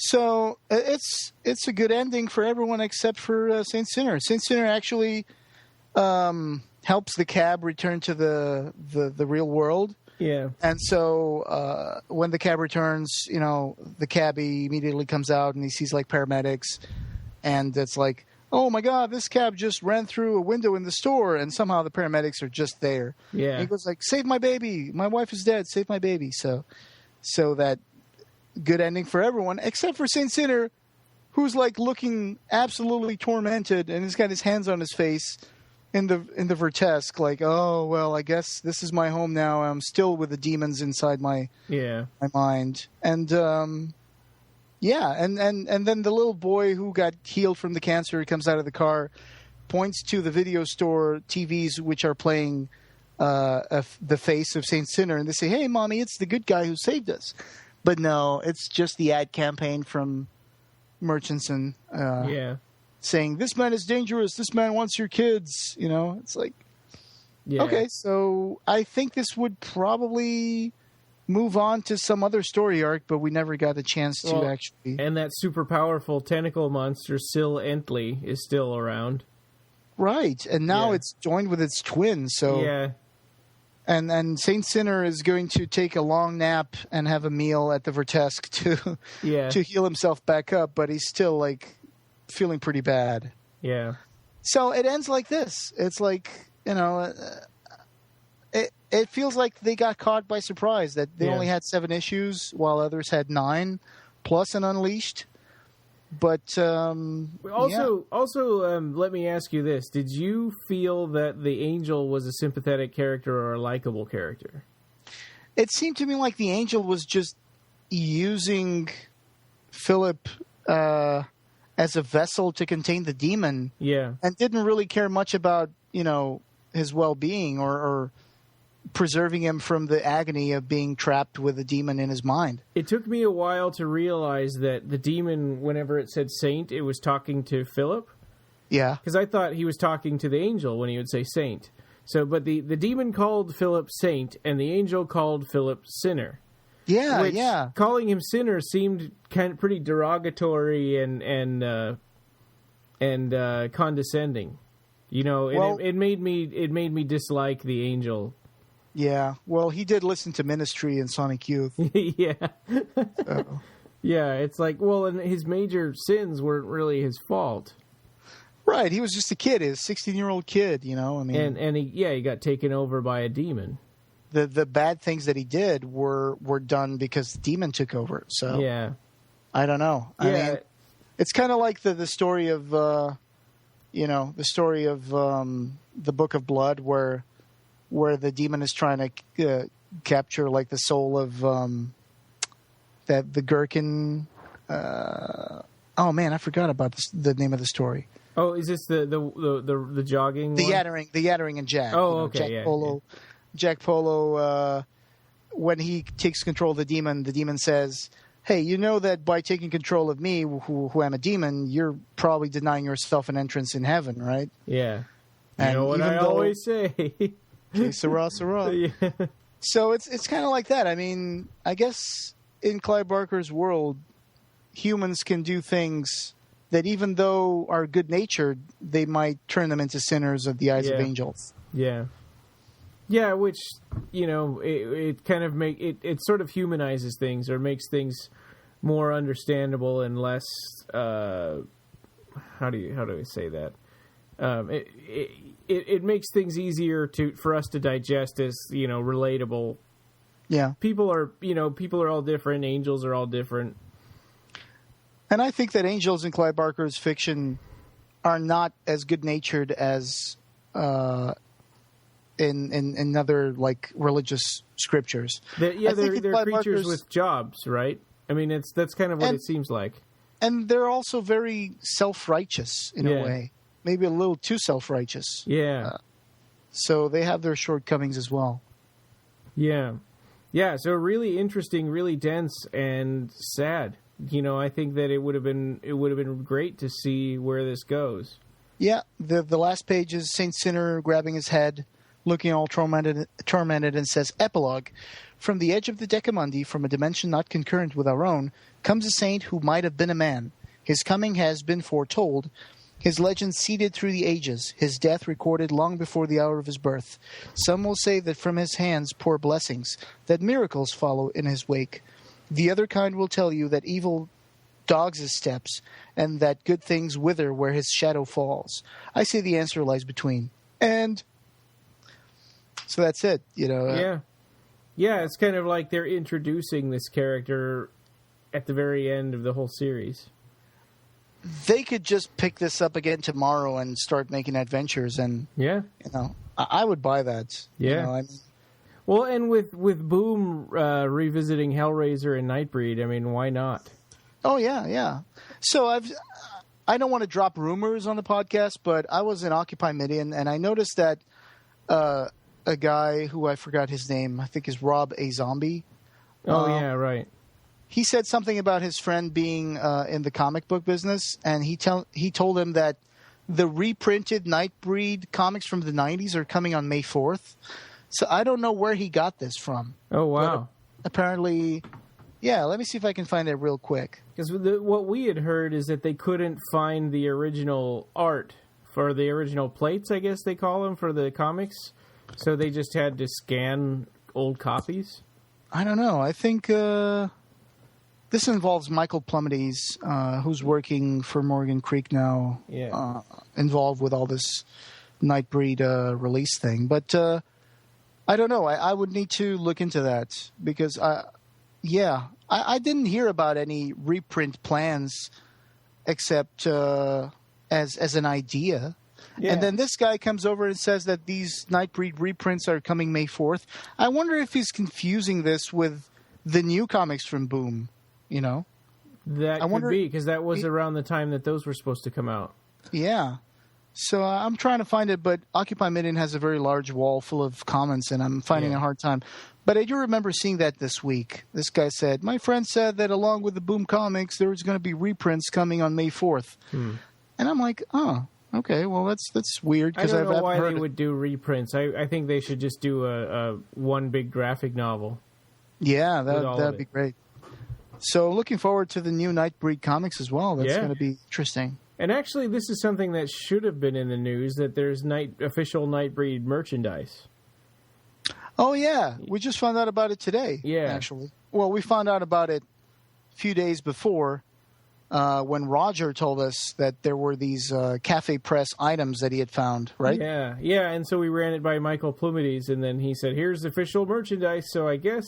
B: So it's a good ending for everyone except for Saint Sinner. Saint Sinner actually helps the cab return to the real world.
A: Yeah.
B: And so when the cab returns, the cabbie immediately comes out and he sees like paramedics, and it's like, oh my God, this cab just ran through a window in the store, and somehow the paramedics are just there.
A: Yeah.
B: And he goes like, save my baby, my wife is dead, save my baby. So that good ending for everyone except for Saint Sinner, who's like looking absolutely tormented, and he's got his hands on his face in the Vertesk, like, oh well, I guess this is my home now. I'm still with the demons inside my mind. And and then the little boy who got healed from the cancer comes out of the car, points to the video store TVs which are playing the face of Saint Sinner, and they say, hey mommy, it's the good guy who saved us. But no, it's just the ad campaign from Murchison saying, this man is dangerous, this man wants your kids. It's like, okay, so I think this would probably move on to some other story arc, but we never got a chance to actually. And
A: that super powerful tentacle monster, Syl Entley, is still around.
B: Right, and now it's joined with its twin, so...
A: Yeah.
B: And Saint Sinner is going to take a long nap and have a meal at the Vertesk to heal himself back up, but he's still like feeling pretty bad.
A: Yeah.
B: So it ends like this. It's like, it feels like they got caught by surprise, that they only had 7 issues while others had 9 plus an Unleashed. But
A: also, let me ask you this: did you feel that the Angel was a sympathetic character or a likable character?
B: It seemed to me like the Angel was just using Philip as a vessel to contain the demon, and didn't really care much about his well-being or preserving him from the agony of being trapped with a demon in his mind.
A: It took me a while to realize that the demon, whenever it said saint, it was talking to Philip.
B: Yeah.
A: Because I thought he was talking to the angel when he would say saint. So, but the demon called Philip saint, and the angel called Philip sinner.
B: Yeah, yeah.
A: Calling him sinner seemed kind of pretty derogatory and condescending. It made me dislike the angel.
B: Yeah, well, he did listen to Ministry and Sonic Youth.
A: Yeah.
B: So.
A: Yeah, it's like, well, and his major sins weren't really his fault.
B: Right, he was just a kid, a 16-year-old kid,
A: And he got taken over by a demon.
B: The bad things that he did were done because the demon took over. So
A: yeah,
B: I don't know. I mean, it's kind of like the story of the Book of Blood, where the demon is trying to capture like the soul of the Gherkin. Oh man, I forgot about the name of the story.
A: Oh, is this the jogging?
B: The Yattering and Jack.
A: Oh, okay,
B: Jack Polo.
A: Yeah.
B: Jack Polo. When he takes control of the demon says, "Hey, you know that by taking control of me, who am a demon, you're probably denying yourself an entrance in heaven, right?"
A: Yeah.
B: And
A: you know what I always say.
B: Okay, Sarah.
A: Yeah.
B: So it's kind of like that. I mean, I guess in Clive Barker's world, humans can do things that even though are good-natured, they might turn them into sinners of the eyes of angels.
A: Yeah. Yeah, which, it kind of it sort of humanizes things, or makes things more understandable and less, how do I say that? It makes things easier for us to digest as, relatable.
B: Yeah.
A: People are all different. Angels are all different.
B: And I think that angels in Clive Barker's fiction are not as good-natured as in other like religious scriptures.
A: They're creatures with jobs, right? I mean, that's kind of what it seems like.
B: And they're also very self-righteous in a way, maybe a little too self-righteous.
A: Yeah.
B: So they have their shortcomings as well.
A: Yeah. Yeah, so really interesting, really dense, and sad. I think that it would have been great to see where this goes. Yeah,
B: the last page is Saint Sinner grabbing his head, looking all tormented, and says, "Epilogue. From the edge of the Decamundi, from a dimension not concurrent with our own, comes a saint who might have been a man. His coming has been foretold, his legend seeded through the ages, his death recorded long before the hour of his birth. Some will say that from his hands pour blessings, that miracles follow in his wake. The other kind will tell you that evil dogs his steps, and that good things wither where his shadow falls. I say the answer lies between." And so that's it,
A: Yeah, it's kind of like they're introducing this character at the very end of the whole series.
B: They could just pick this up again tomorrow and start making adventures, and I would buy that.
A: Yeah. Well, and with Boom revisiting Hellraiser and Nightbreed, I mean, why not?
B: Oh yeah. So I don't want to drop rumors on the podcast, but I was in Occupy Midian, and I noticed that a guy who I forgot his name, I think is Rob A. Zombie.
A: Oh yeah, right.
B: He said something about his friend being in the comic book business, and he told him that the reprinted Nightbreed comics from the 90s are coming on May 4th. So I don't know where he got this from.
A: Oh, wow.
B: But apparently, let me see if I can find it real quick.
A: Because what we had heard is that they couldn't find the original art for the original plates, I guess they call them, for the comics. So they just had to scan old copies.
B: I don't know. I think this involves Michael Plummety's, who's working for Morgan Creek now, involved with all this Nightbreed release thing. But I don't know. I would need to look into that because, I didn't hear about any reprint plans except as an idea. Yeah. And then this guy comes over and says that these Nightbreed reprints are coming May 4th. I wonder if he's confusing this with the new comics from Boom,
A: That could be, because that was around the time that those were supposed to come out.
B: Yeah. So I'm trying to find it, but Occupy Midian has a very large wall full of comments, and I'm finding a hard time. But I do remember seeing that this week. This guy said, my friend said that along with the Boom comics, there was going to be reprints coming on May 4th. And I'm like, oh, okay, well, that's weird.
A: I don't know why they would do reprints. I think they should just do a one big graphic novel.
B: Yeah, that'd be great. So looking forward to the new Nightbreed comics as well. That's going to be interesting.
A: And actually, this is something that should have been in the news, that there's official Nightbreed merchandise.
B: Oh, yeah. We just found out about it today, actually. Well, we found out about it a few days before when Roger told us that there were these Cafe Press items that he had found, right?
A: Yeah, and so we ran it by Michael Plumides, and then he said, here's official merchandise, so I guess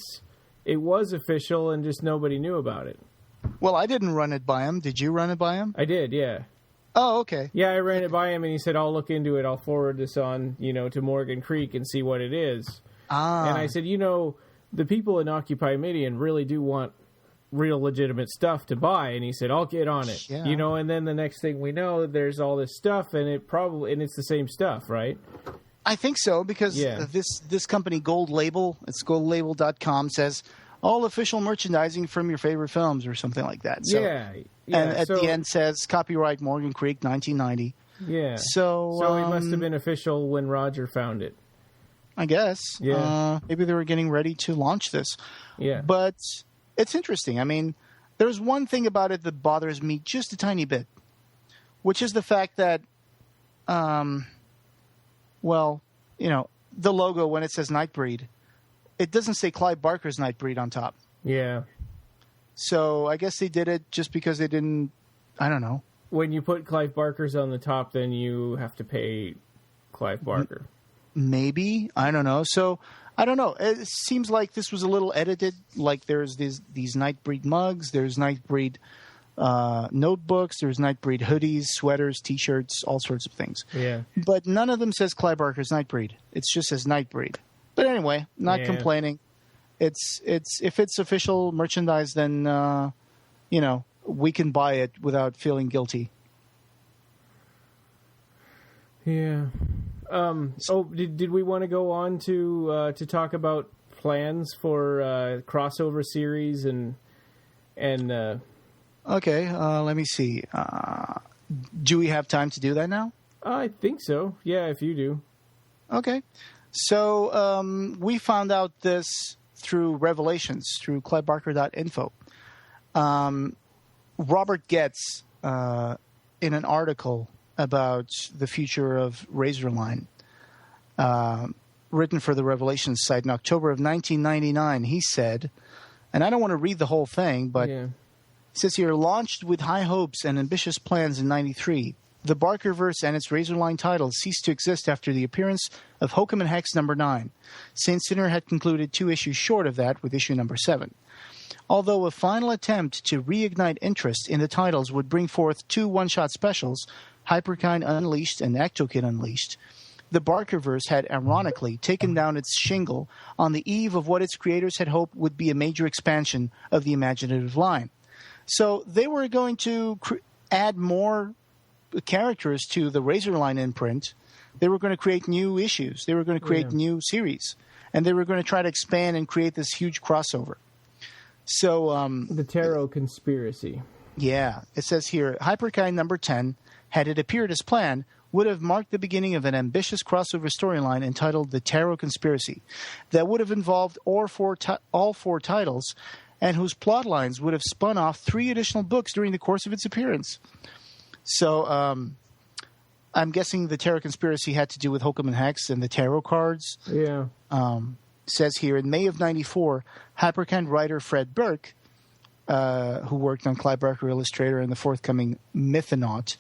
A: it was official and just nobody knew about it.
B: Well, I didn't run it by him. Did you run it by him?
A: I did, yeah.
B: Oh, okay.
A: Yeah, I ran it by him, and he said, I'll look into it. I'll forward this on, to Morgan Creek and see what it is. And I said, the people in Occupy Midian really do want real legitimate stuff to buy. And he said, I'll get on it.
B: Yeah.
A: And then the next thing we know, there's all this stuff, and it's the same stuff, right?
B: I think so, because this company, Gold Label, it's goldlabel.com, says all official merchandising from your favorite films or something like that. So, and at the end says copyright Morgan Creek 1990.
A: Yeah.
B: So
A: it must have been official when Roger found it.
B: I guess.
A: Yeah.
B: Maybe they were getting ready to launch this.
A: Yeah.
B: But it's interesting. I mean, there's one thing about it that bothers me just a tiny bit. which is the fact that, the logo, when it says Nightbreed, it doesn't say Clive Barker's Nightbreed on top.
A: Yeah.
B: So I guess they did it just because they didn't, I don't know.
A: When you put Clive Barker's on the top, then you have to pay Clive Barker.
B: Maybe. I don't know. So, I don't know. It seems like this was a little edited. Like there's these Nightbreed mugs, there's Nightbreed notebooks, there's Nightbreed hoodies, sweaters, T-shirts, all sorts of things.
A: Yeah.
B: But none of them says Clive Barker's Nightbreed. It just says Nightbreed. But anyway, not complaining. It's if it's official merchandise, then we can buy it without feeling guilty.
A: Yeah. Did we want to go on to talk about plans for crossover series and
B: Okay, let me see. Do we have time to do that now?
A: I think so. Yeah, if you do.
B: Okay. So we found out this through Revelations, through clivebarker.info. Robert Getz, in an article about the future of Razorline, written for the Revelations site in October of 1999, he said, and I don't want to read the whole thing, but it says here, launched with high hopes and ambitious plans in 93, the Barkerverse and its Razorline titles ceased to exist after the appearance of Hokum and Hex number 9. Saint Sinner had concluded 2 issues short of that with issue number 7. Although a final attempt to reignite interest in the titles would bring forth 2 one-shot specials, Hyperkind Unleashed and Ectokid Unleashed, the Barkerverse had ironically taken down its shingle on the eve of what its creators had hoped would be a major expansion of the imaginative line. So they were going to add more characters to the Razorline imprint. They were going to create new issues. They were going to create new series. And they were going to try to expand and create this huge crossover. So
A: the Tarot Conspiracy.
B: Yeah. It says here, Hyperkind number 10, had it appeared as planned, would have marked the beginning of an ambitious crossover storyline entitled The Tarot Conspiracy that would have involved all four titles and whose plot lines would have spun off 3 additional books during the course of its appearance. So I'm guessing the Tarot Conspiracy had to do with Hokum and Hex and the tarot cards.
A: Yeah.
B: Says here, in May of 94, Hyperkind writer Fred Burke, who worked on Clive Barker Illustrator and the forthcoming Mythonaut,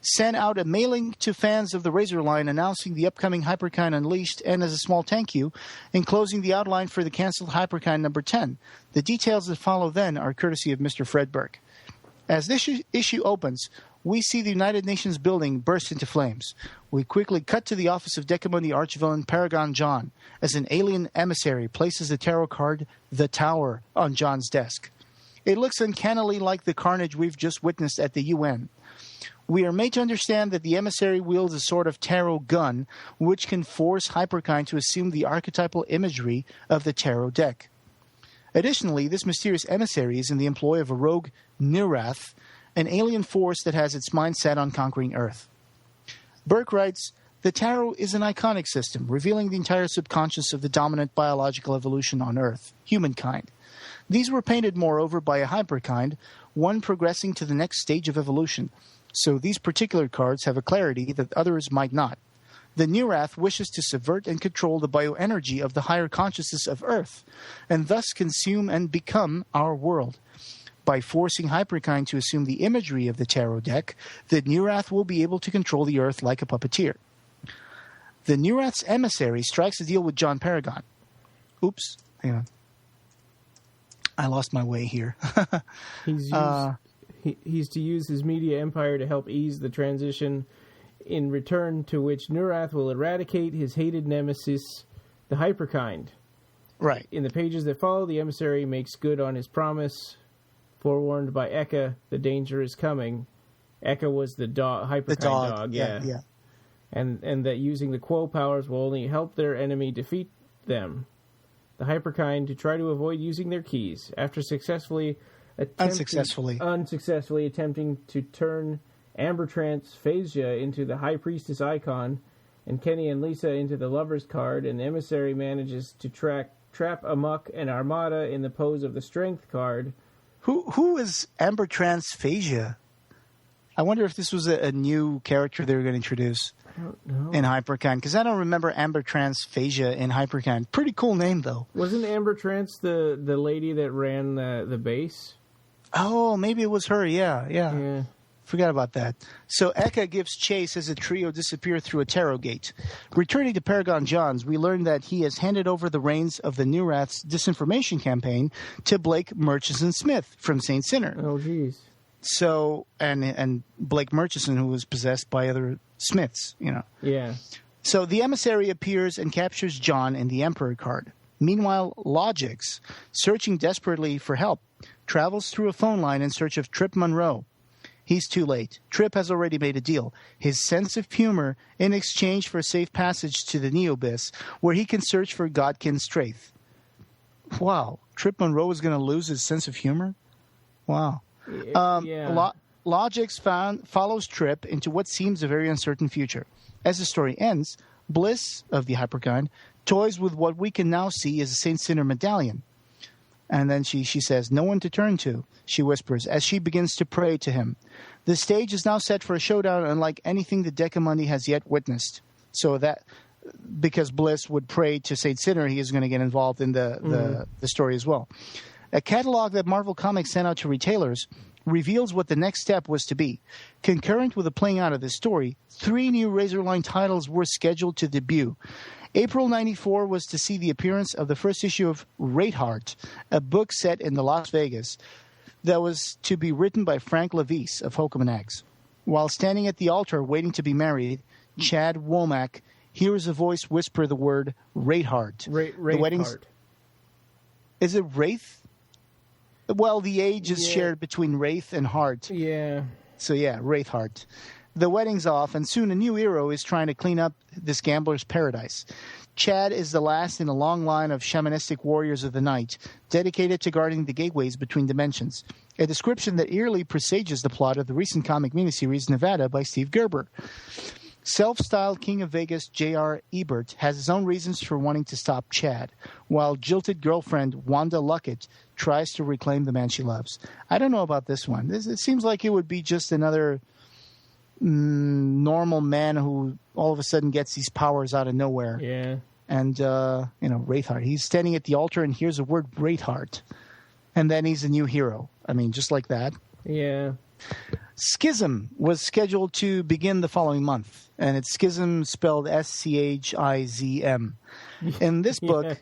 B: sent out a mailing to fans of the Razorline announcing the upcoming Hyperkind Unleashed and, as a small thank you, enclosing the outline for the canceled Hyperkind number 10. The details that follow then are courtesy of Mr. Fred Burke. As this issue opens, we see the United Nations building burst into flames. We quickly cut to the office of Decamundi archvillain Paragon John as an alien emissary places the tarot card, The Tower, on John's desk. It looks uncannily like the carnage we've just witnessed at the UN. We are made to understand that the emissary wields a sort of tarot gun, which can force Hyperkind to assume the archetypal imagery of the tarot deck. Additionally, this mysterious emissary is in the employ of a rogue Nirath, an alien force that has its mind set on conquering Earth. Burke writes, the tarot is an iconic system, revealing the entire subconscious of the dominant biological evolution on Earth, humankind. These were painted, moreover, by a Hyperkind, one progressing to the next stage of evolution. So these particular cards have a clarity that others might not. The Nirath wishes to subvert and control the bioenergy of the higher consciousness of Earth, and thus consume and become our world. By forcing Hyperkind to assume the imagery of the tarot deck, the Nirath will be able to control the Earth like a puppeteer. The Nirath's emissary strikes a deal with John Paragon. Oops, hang on. I lost my way here.
A: He's to use his media empire to help ease the transition, in return to which Nirath will eradicate his hated nemesis, the Hyperkind.
B: Right.
A: In the pages that follow, the emissary makes good on his promise. Forewarned by Eka, the danger is coming. Eka was the Hyperkind dog.
B: Yeah.
A: And that using the Quo powers will only help their enemy defeat them. The Hyperkind to try to avoid using their keys. After unsuccessfully attempting to turn Ambertrance Phasia into the High Priestess icon, and Kenny and Lisa into the Lover's card, an emissary manages to trap Amok and Armada in the pose of the Strength card.
B: Who is Ambertrance Phasia? I wonder if this was a new character they were going to introduce in Hyperkind, because I don't remember Amber Transphasia in Hyperkind. Pretty cool name, though.
A: Wasn't Amber Trance the lady that ran the base?
B: Oh, maybe it was her. Yeah. Forgot about that. So Eka gives chase as the trio disappear through a tarot gate. Returning to Paragon Johns, we learn that he has handed over the reins of the New Wrath's disinformation campaign to Blake Murchison Smith from Saint Sinner.
A: Oh, jeez.
B: So, and Blake Murchison, who was possessed by other Smiths,
A: Yeah.
B: So the emissary appears and captures John in the Emperor card. Meanwhile, Logix, searching desperately for help, travels through a phone line in search of Trip Monroe. He's too late. Trip has already made a deal. His sense of humor in exchange for safe passage to the Neobiss, where he can search for Godkin Straith. Wow. Trip Monroe is going to lose his sense of humor? Wow.
A: Yeah.
B: Logix follows Trip into what seems a very uncertain future. As the story ends, Bliss, of the Hyperkind, toys with what we can now see as a Saint Sinner medallion. And then she says, "No one to turn to," she whispers, as she begins to pray to him. The stage is now set for a showdown unlike anything the Decamundi has yet witnessed. So that, because Bliss would pray to Saint Sinner, he is going to get involved in the story as well. A catalog that Marvel Comics sent out to retailers reveals what the next step was to be. Concurrent with the playing out of this story, 3 new Razorline titles were scheduled to debut. April 94 was to see the appearance of the first issue of Rateheart, a book set in the Las Vegas that was to be written by Frank Levis of Holcomb and Eggs. While standing at the altar waiting to be married, Chad Womack hears a voice whisper the word Rateheart. The wedding's... Is it Wraith? Well, the age is shared between Wraith and Heart.
A: Yeah.
B: So yeah, Wraithheart. The wedding's off, and soon a new hero is trying to clean up this gambler's paradise. Chad is the last in a long line of shamanistic warriors of the night, dedicated to guarding the gateways between dimensions. A description that eerily presages the plot of the recent comic miniseries Nevada by Steve Gerber. Self-styled King of Vegas J.R. Ebert has his own reasons for wanting to stop Chad, while jilted girlfriend Wanda Luckett tries to reclaim the man she loves. I don't know about this one. It seems like it would be just another normal man who all of a sudden gets these powers out of nowhere.
A: Yeah.
B: And, Wraithheart. He's standing at the altar and hears the word Wraithheart. And then he's a new hero. I mean, just like that.
A: Yeah.
B: Schism was scheduled to begin the following month. And it's Schism spelled Schizm. In this book,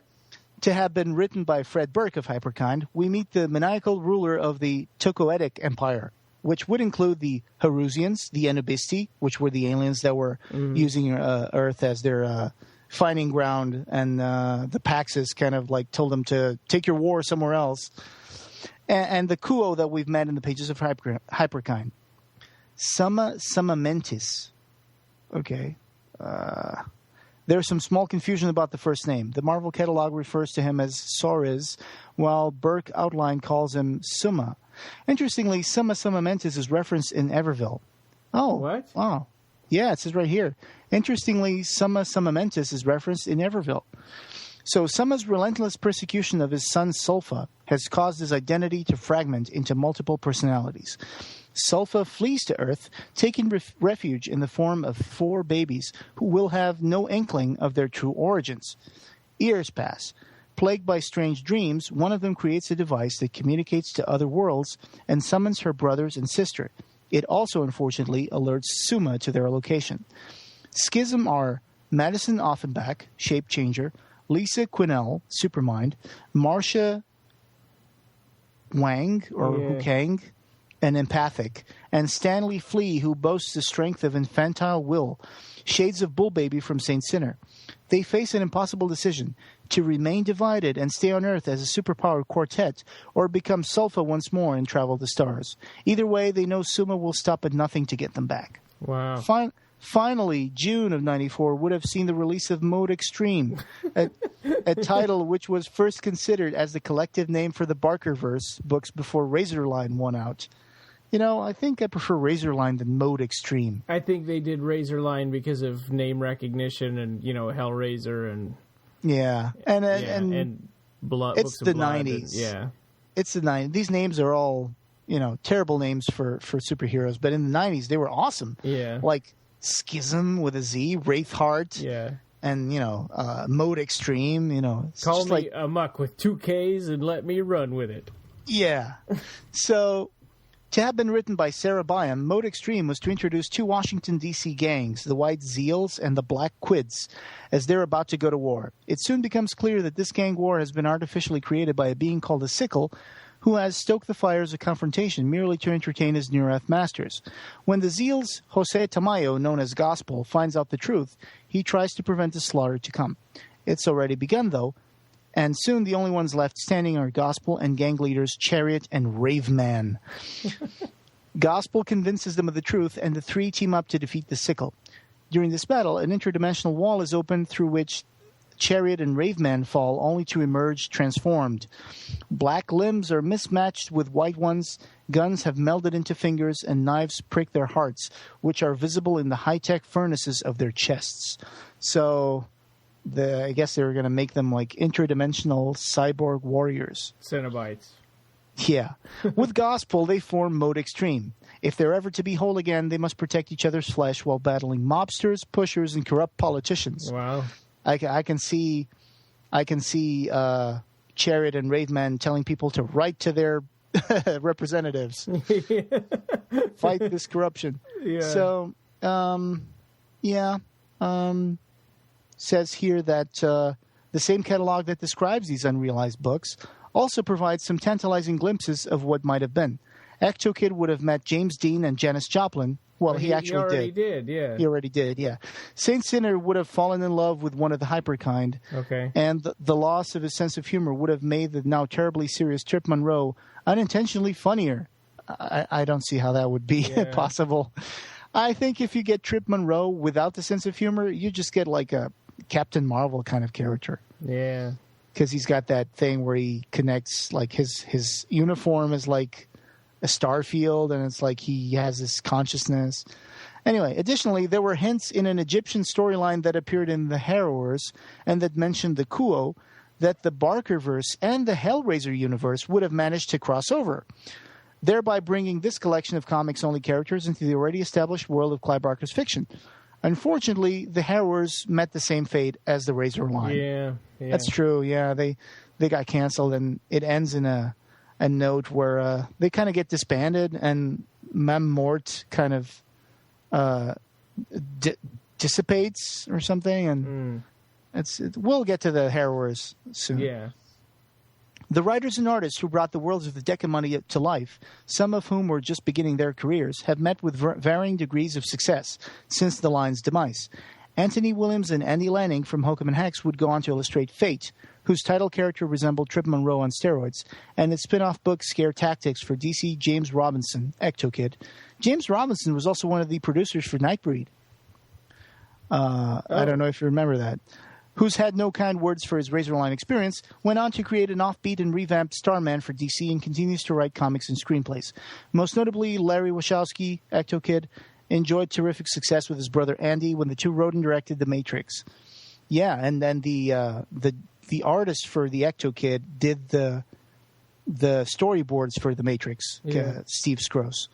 B: to have been written by Fred Burke of Hyperkind, we meet the maniacal ruler of the Tokoetic Empire, which would include the Harusians, the Enubisti, which were the aliens that were using Earth as their fighting ground, and the Paxis kind of like told them to take your war somewhere else, and the Kuo that we've met in the pages of Hyperkind. Summa Mentis. Okay. There's some small confusion about the first name. The Marvel catalog refers to him as Soriz, while Burke Outline calls him Summa. Interestingly, Summa Mentis is referenced in Everville. Oh.
A: What?
B: Wow. Yeah, it says right here. Interestingly, Summa Mentis is referenced in Everville. So Summa's relentless persecution of his son Sulfa has caused his identity to fragment into multiple personalities. Sulfa flees to Earth, taking refuge in the form of 4 babies who will have no inkling of their true origins. Years pass. Plagued by strange dreams, one of them creates a device that communicates to other worlds and summons her brothers and sister. It also, unfortunately, alerts Summa to their location. Schism are Madison Offenbach, Shape Changer, Lisa Quinnell, Supermind, Marcia Wang, or Kang, an Empathic, and Stanley Flea, who boasts the strength of infantile will, shades of Bullbaby from Saint Sinner. They face an impossible decision: to remain divided and stay on Earth as a superpowered quartet, or become Sulfa once more and travel the stars. Either way, they know Summa will stop at nothing to get them back.
A: Wow.
B: Finally, June of 94 would have seen the release of Mode Extreme, a title which was first considered as the collective name for the Barkerverse books before Razorline won out. You know, I think I prefer Razorline than Mode Extreme.
A: I think they did Razorline because of name recognition and, Hellraiser and...
B: Yeah. And
A: blood.
B: It's the 90s.
A: Yeah.
B: It's the 90s. These names are all terrible names for superheroes. But in the 90s, they were awesome.
A: Yeah.
B: Like Schism with a Z, Wraithheart.
A: Yeah.
B: And, Mode Extreme, it's
A: Call
B: just
A: me
B: like,
A: a muck with 2 Ks and let me run with it.
B: yeah. So, to have been written by Sarah Byam, Mode Extreme was to introduce 2 Washington, D.C. gangs, the White Zeals and the Black Quids, as they're about to go to war. It soon becomes clear that this gang war has been artificially created by a being called a Sickle, who has stoked the fires of confrontation merely to entertain his Near-Earth masters. When the Zeals' Jose Tamayo, known as Gospel, finds out the truth, he tries to prevent the slaughter to come. It's already begun, though, and soon the only ones left standing are Gospel and gang leaders Chariot and Raveman. Gospel convinces them of the truth, and the 3 team up to defeat the Sickle. During this battle, an interdimensional wall is opened through which Chariot and Raveman fall, only to emerge transformed. Black limbs are mismatched with white ones, guns have melded into fingers, and knives prick their hearts, which are visible in the high-tech furnaces of their chests. So, I guess they were going to make them like interdimensional cyborg warriors.
A: Cenobites.
B: Yeah. With Gospel, they form Mode Extreme. If they're ever to be whole again, they must protect each other's flesh while battling mobsters, pushers, and corrupt politicians.
A: Wow.
B: I can see Chariot and Raveman telling people to write to their representatives, fight this corruption.
A: Yeah.
B: So, says here that the same catalog that describes these unrealized books also provides some tantalizing glimpses of what might have been. Ecto Kid would have met James Dean and Janis Joplin. Well, he actually
A: already did, yeah.
B: He already did, yeah. Saint Sinner would have fallen in love with one of the hyper kind.
A: Okay.
B: And the loss of his sense of humor would have made the now terribly serious Trip Monroe unintentionally funnier. I don't see how that would be possible. I think if you get Trip Monroe without the sense of humor, you just get like a Captain Marvel kind of character.
A: Yeah.
B: Because he's got that thing where he connects, like his uniform is like a star field, and it's like he has this consciousness. Anyway, additionally, there were hints in an Egyptian storyline that appeared in the Harrowers and that mentioned the Kuo that the Barkerverse and the Hellraiser universe would have managed to cross over, thereby bringing this collection of comics-only characters into the already established world of Clive Barker's fiction. Unfortunately, the Harrowers met the same fate as the Razorline.
A: Yeah.
B: That's true. Yeah, they got canceled, and it ends in a note where they kind of get disbanded, and Mem Mort kind of dissipates or something, and we'll get to the Harrowers soon.
A: Yeah.
B: The writers and artists who brought the worlds of the Decimony to life, some of whom were just beginning their careers, have met with varying degrees of success since the line's demise. Anthony Williams and Andy Lanning from Hokum and Hex would go on to illustrate Fate, whose title character resembled Trip Monroe on steroids, and its spin-off book Scare Tactics for DC James Robinson, Ecto Kid. James Robinson was also one of the producers for Nightbreed. I don't know if you remember that. Who's had no kind words for his Razorline experience, went on to create an offbeat and revamped Starman for DC and continues to write comics and screenplays. Most notably, Larry Wachowski, Ecto Kid, enjoyed terrific success with his brother Andy when the two wrote and directed The Matrix. Yeah, and then the artist for the Ecto Kid did the storyboards for The Matrix, Steve Scrose.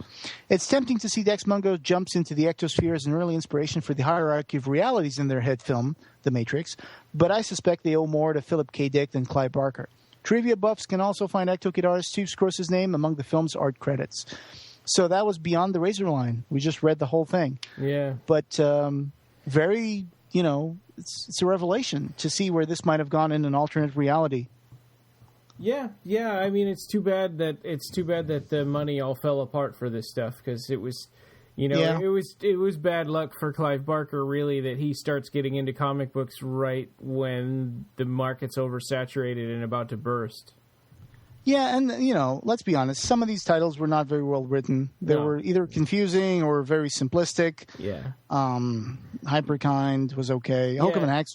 B: It's tempting to see Dex Mungo jumps into the ectosphere as an early inspiration for the hierarchy of realities in their hit film, The Matrix, but I suspect they owe more to Philip K. Dick than Clive Barker. Trivia buffs can also find Ecto Kid artist Steve Scrose's name among the film's art credits. So that was Beyond the Razorline. We just read the whole thing.
A: Yeah.
B: But very, it's a revelation to see where this might have gone in an alternate reality.
A: Yeah. I mean, it's too bad that the money all fell apart for this stuff, because it was, it was bad luck for Clive Barker, really, that he starts getting into comic books right when the market's oversaturated and about to burst.
B: Yeah, and, let's be honest, some of these titles were not very well written. They were either confusing or very simplistic.
A: Yeah.
B: Hyperkind was okay. Hokum and Hex,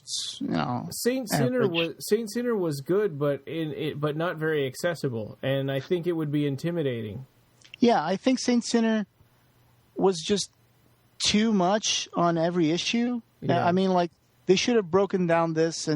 A: Saint Sinner was good, but not very accessible, and I think it would be intimidating. Yeah,
B: I think Saint Sinner was just too much on every issue. Yeah. I mean, they should have broken down this,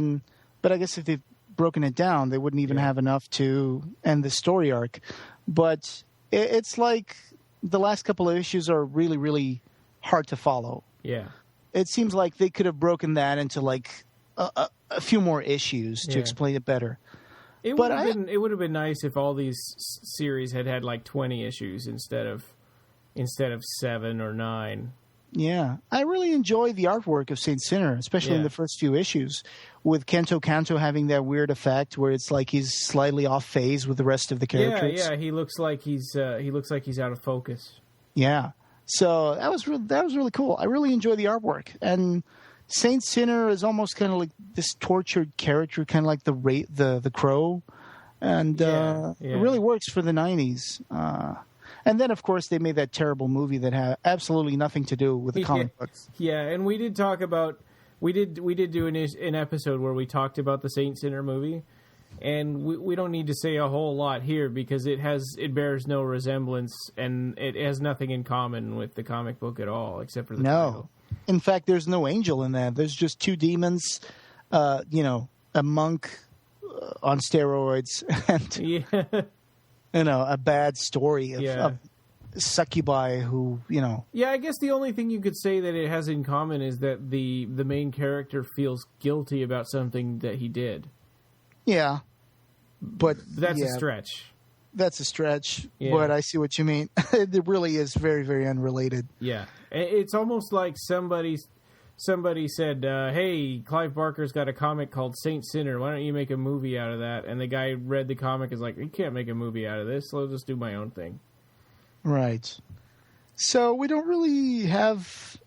B: but I guess if they've broken it down, they wouldn't even have enough to end the story arc. But it's like the last couple of issues are really, really hard to follow.
A: Yeah.
B: It seems like they could have broken that into like a few more issues to explain it better.
A: It would have been nice if all these series had like 20 issues instead of 7 or 9.
B: Yeah, I really enjoy the artwork of Saint Sinner, especially in the first few issues, with Kanto having that weird effect where it's like he's slightly off phase with the rest of the characters.
A: Yeah, he looks like he's out of focus.
B: Yeah, so that was really cool. I really enjoy the artwork, and Saint Sinner is almost kind of like this tortured character, kind of like the Crow, and it really works for the 90s. And then, of course, they made that terrible movie that had absolutely nothing to do with the comic books.
A: Yeah, and we did talk about we did do an episode where we talked about the Saint Sinner movie, and we don't need to say a whole lot here because it bears no resemblance and it has nothing in common with the comic book at all except for the title.
B: In fact, there's no angel in that. There's just two demons, a monk on steroids, and a bad story of succubi who,
A: Yeah, I guess the only thing you could say that it has in common is that the main character feels guilty about something that he did.
B: Yeah. But
A: that's a stretch.
B: That's a stretch, but I see what you mean. It really is very, very unrelated.
A: Yeah. It's almost like somebody said, hey, Clive Barker's got a comic called Saint Sinner. Why don't you make a movie out of that? And the guy read the comic is like, you can't make a movie out of this. So I'll just do my own thing. Right.
B: So we don't really have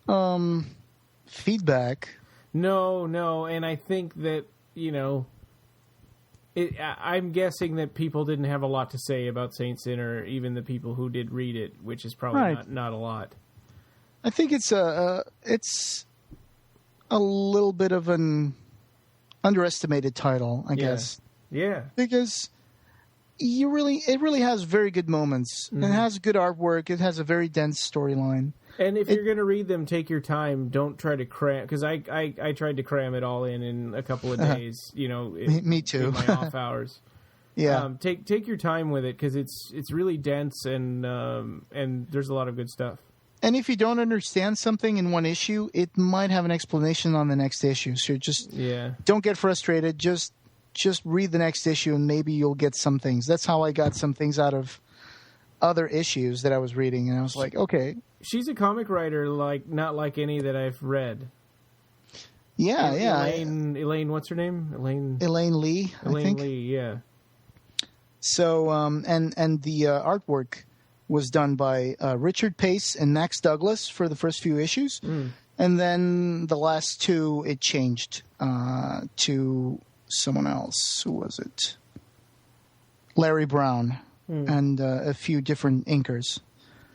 B: feedback.
A: No. And I think that, I'm guessing that people didn't have a lot to say about Saint Sinner, even the people who did read it, which is probably not a lot.
B: I think it's a little bit of an underestimated title, I guess.
A: Yeah.
B: Because it really has very good moments. Mm-hmm. It has good artwork. It has a very dense storyline.
A: And if you're going to read them, take your time. Don't try to cram, because I tried to cram it all in a couple of days.
B: Me too.
A: In my off hours.
B: Yeah.
A: Take your time with it because it's really dense and there's a lot of good stuff.
B: And if you don't understand something in one issue, it might have an explanation on the next issue. So just don't get frustrated. Just read the next issue and maybe you'll get some things. That's how I got some things out of other issues that I was reading, and I was like, okay.
A: She's a comic writer not like any that I've read.
B: Yeah.
A: Elaine, what's her name?
B: Elaine Lee, I think.
A: Lee, yeah.
B: So, and the artwork was done by Richard Pace and Max Douglas for the first few issues. Mm. And then the last two, it changed to someone else. Who was it? Larry Brown and a few different inkers.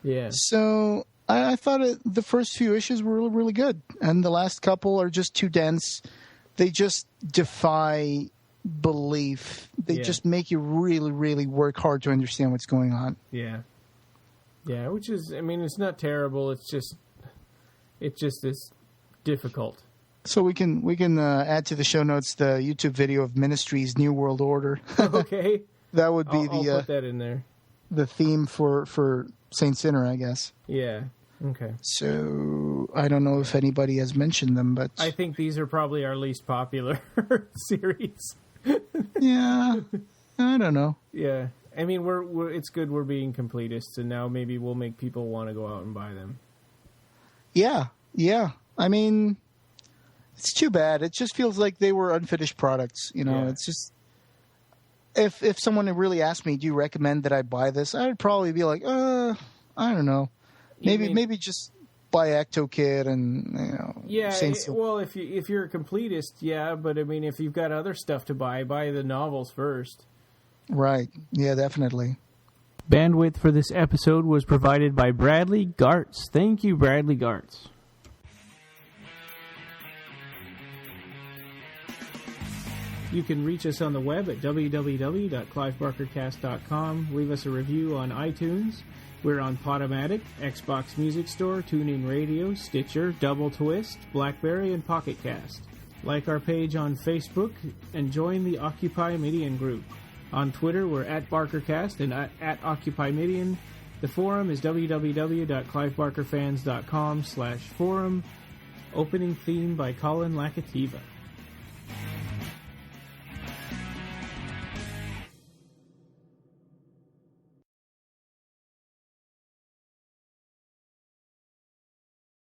A: Yeah.
B: So I thought the first few issues were really, really good. And the last couple are just too dense. They just defy belief. They just make you really, really work hard to understand what's going on.
A: Yeah. Yeah, which is, it's not terrible. It's just is difficult.
B: So we can add to the show notes the YouTube video of Ministry's New World Order.
A: Okay.
B: That would be
A: I'll put that in there.
B: The theme for Saint Sinner, I guess.
A: Yeah. Okay.
B: So I don't know if anybody has mentioned them, but
A: I think these are probably our least popular series.
B: Yeah. I don't know.
A: Yeah. We're it's good we're being completists, and now maybe we'll make people want to go out and buy them.
B: Yeah. It's too bad. It just feels like they were unfinished products. It's just if someone had really asked me, do you recommend that I buy this? I would probably be like, I don't know. Maybe just buy Ecto Kid and
A: Yeah. Well, if you're a completist, yeah. But if you've got other stuff to buy the novels first.
B: Right. Yeah, definitely.
A: Bandwidth for this episode was provided by Bradley Gartz. Thank you, Bradley Gartz. You can reach us on the web at www.clivebarkercast.com. Leave us a review on iTunes. We're on Podomatic, Xbox Music Store, TuneIn Radio, Stitcher, Double Twist, BlackBerry, and Pocket Cast. Like our page on Facebook and join the Occupy Midian group. On Twitter, we're at BarkerCast and at Occupy Midian. The forum is www.clivebarkerfans.com/forum. Opening theme by Colin Lakativa.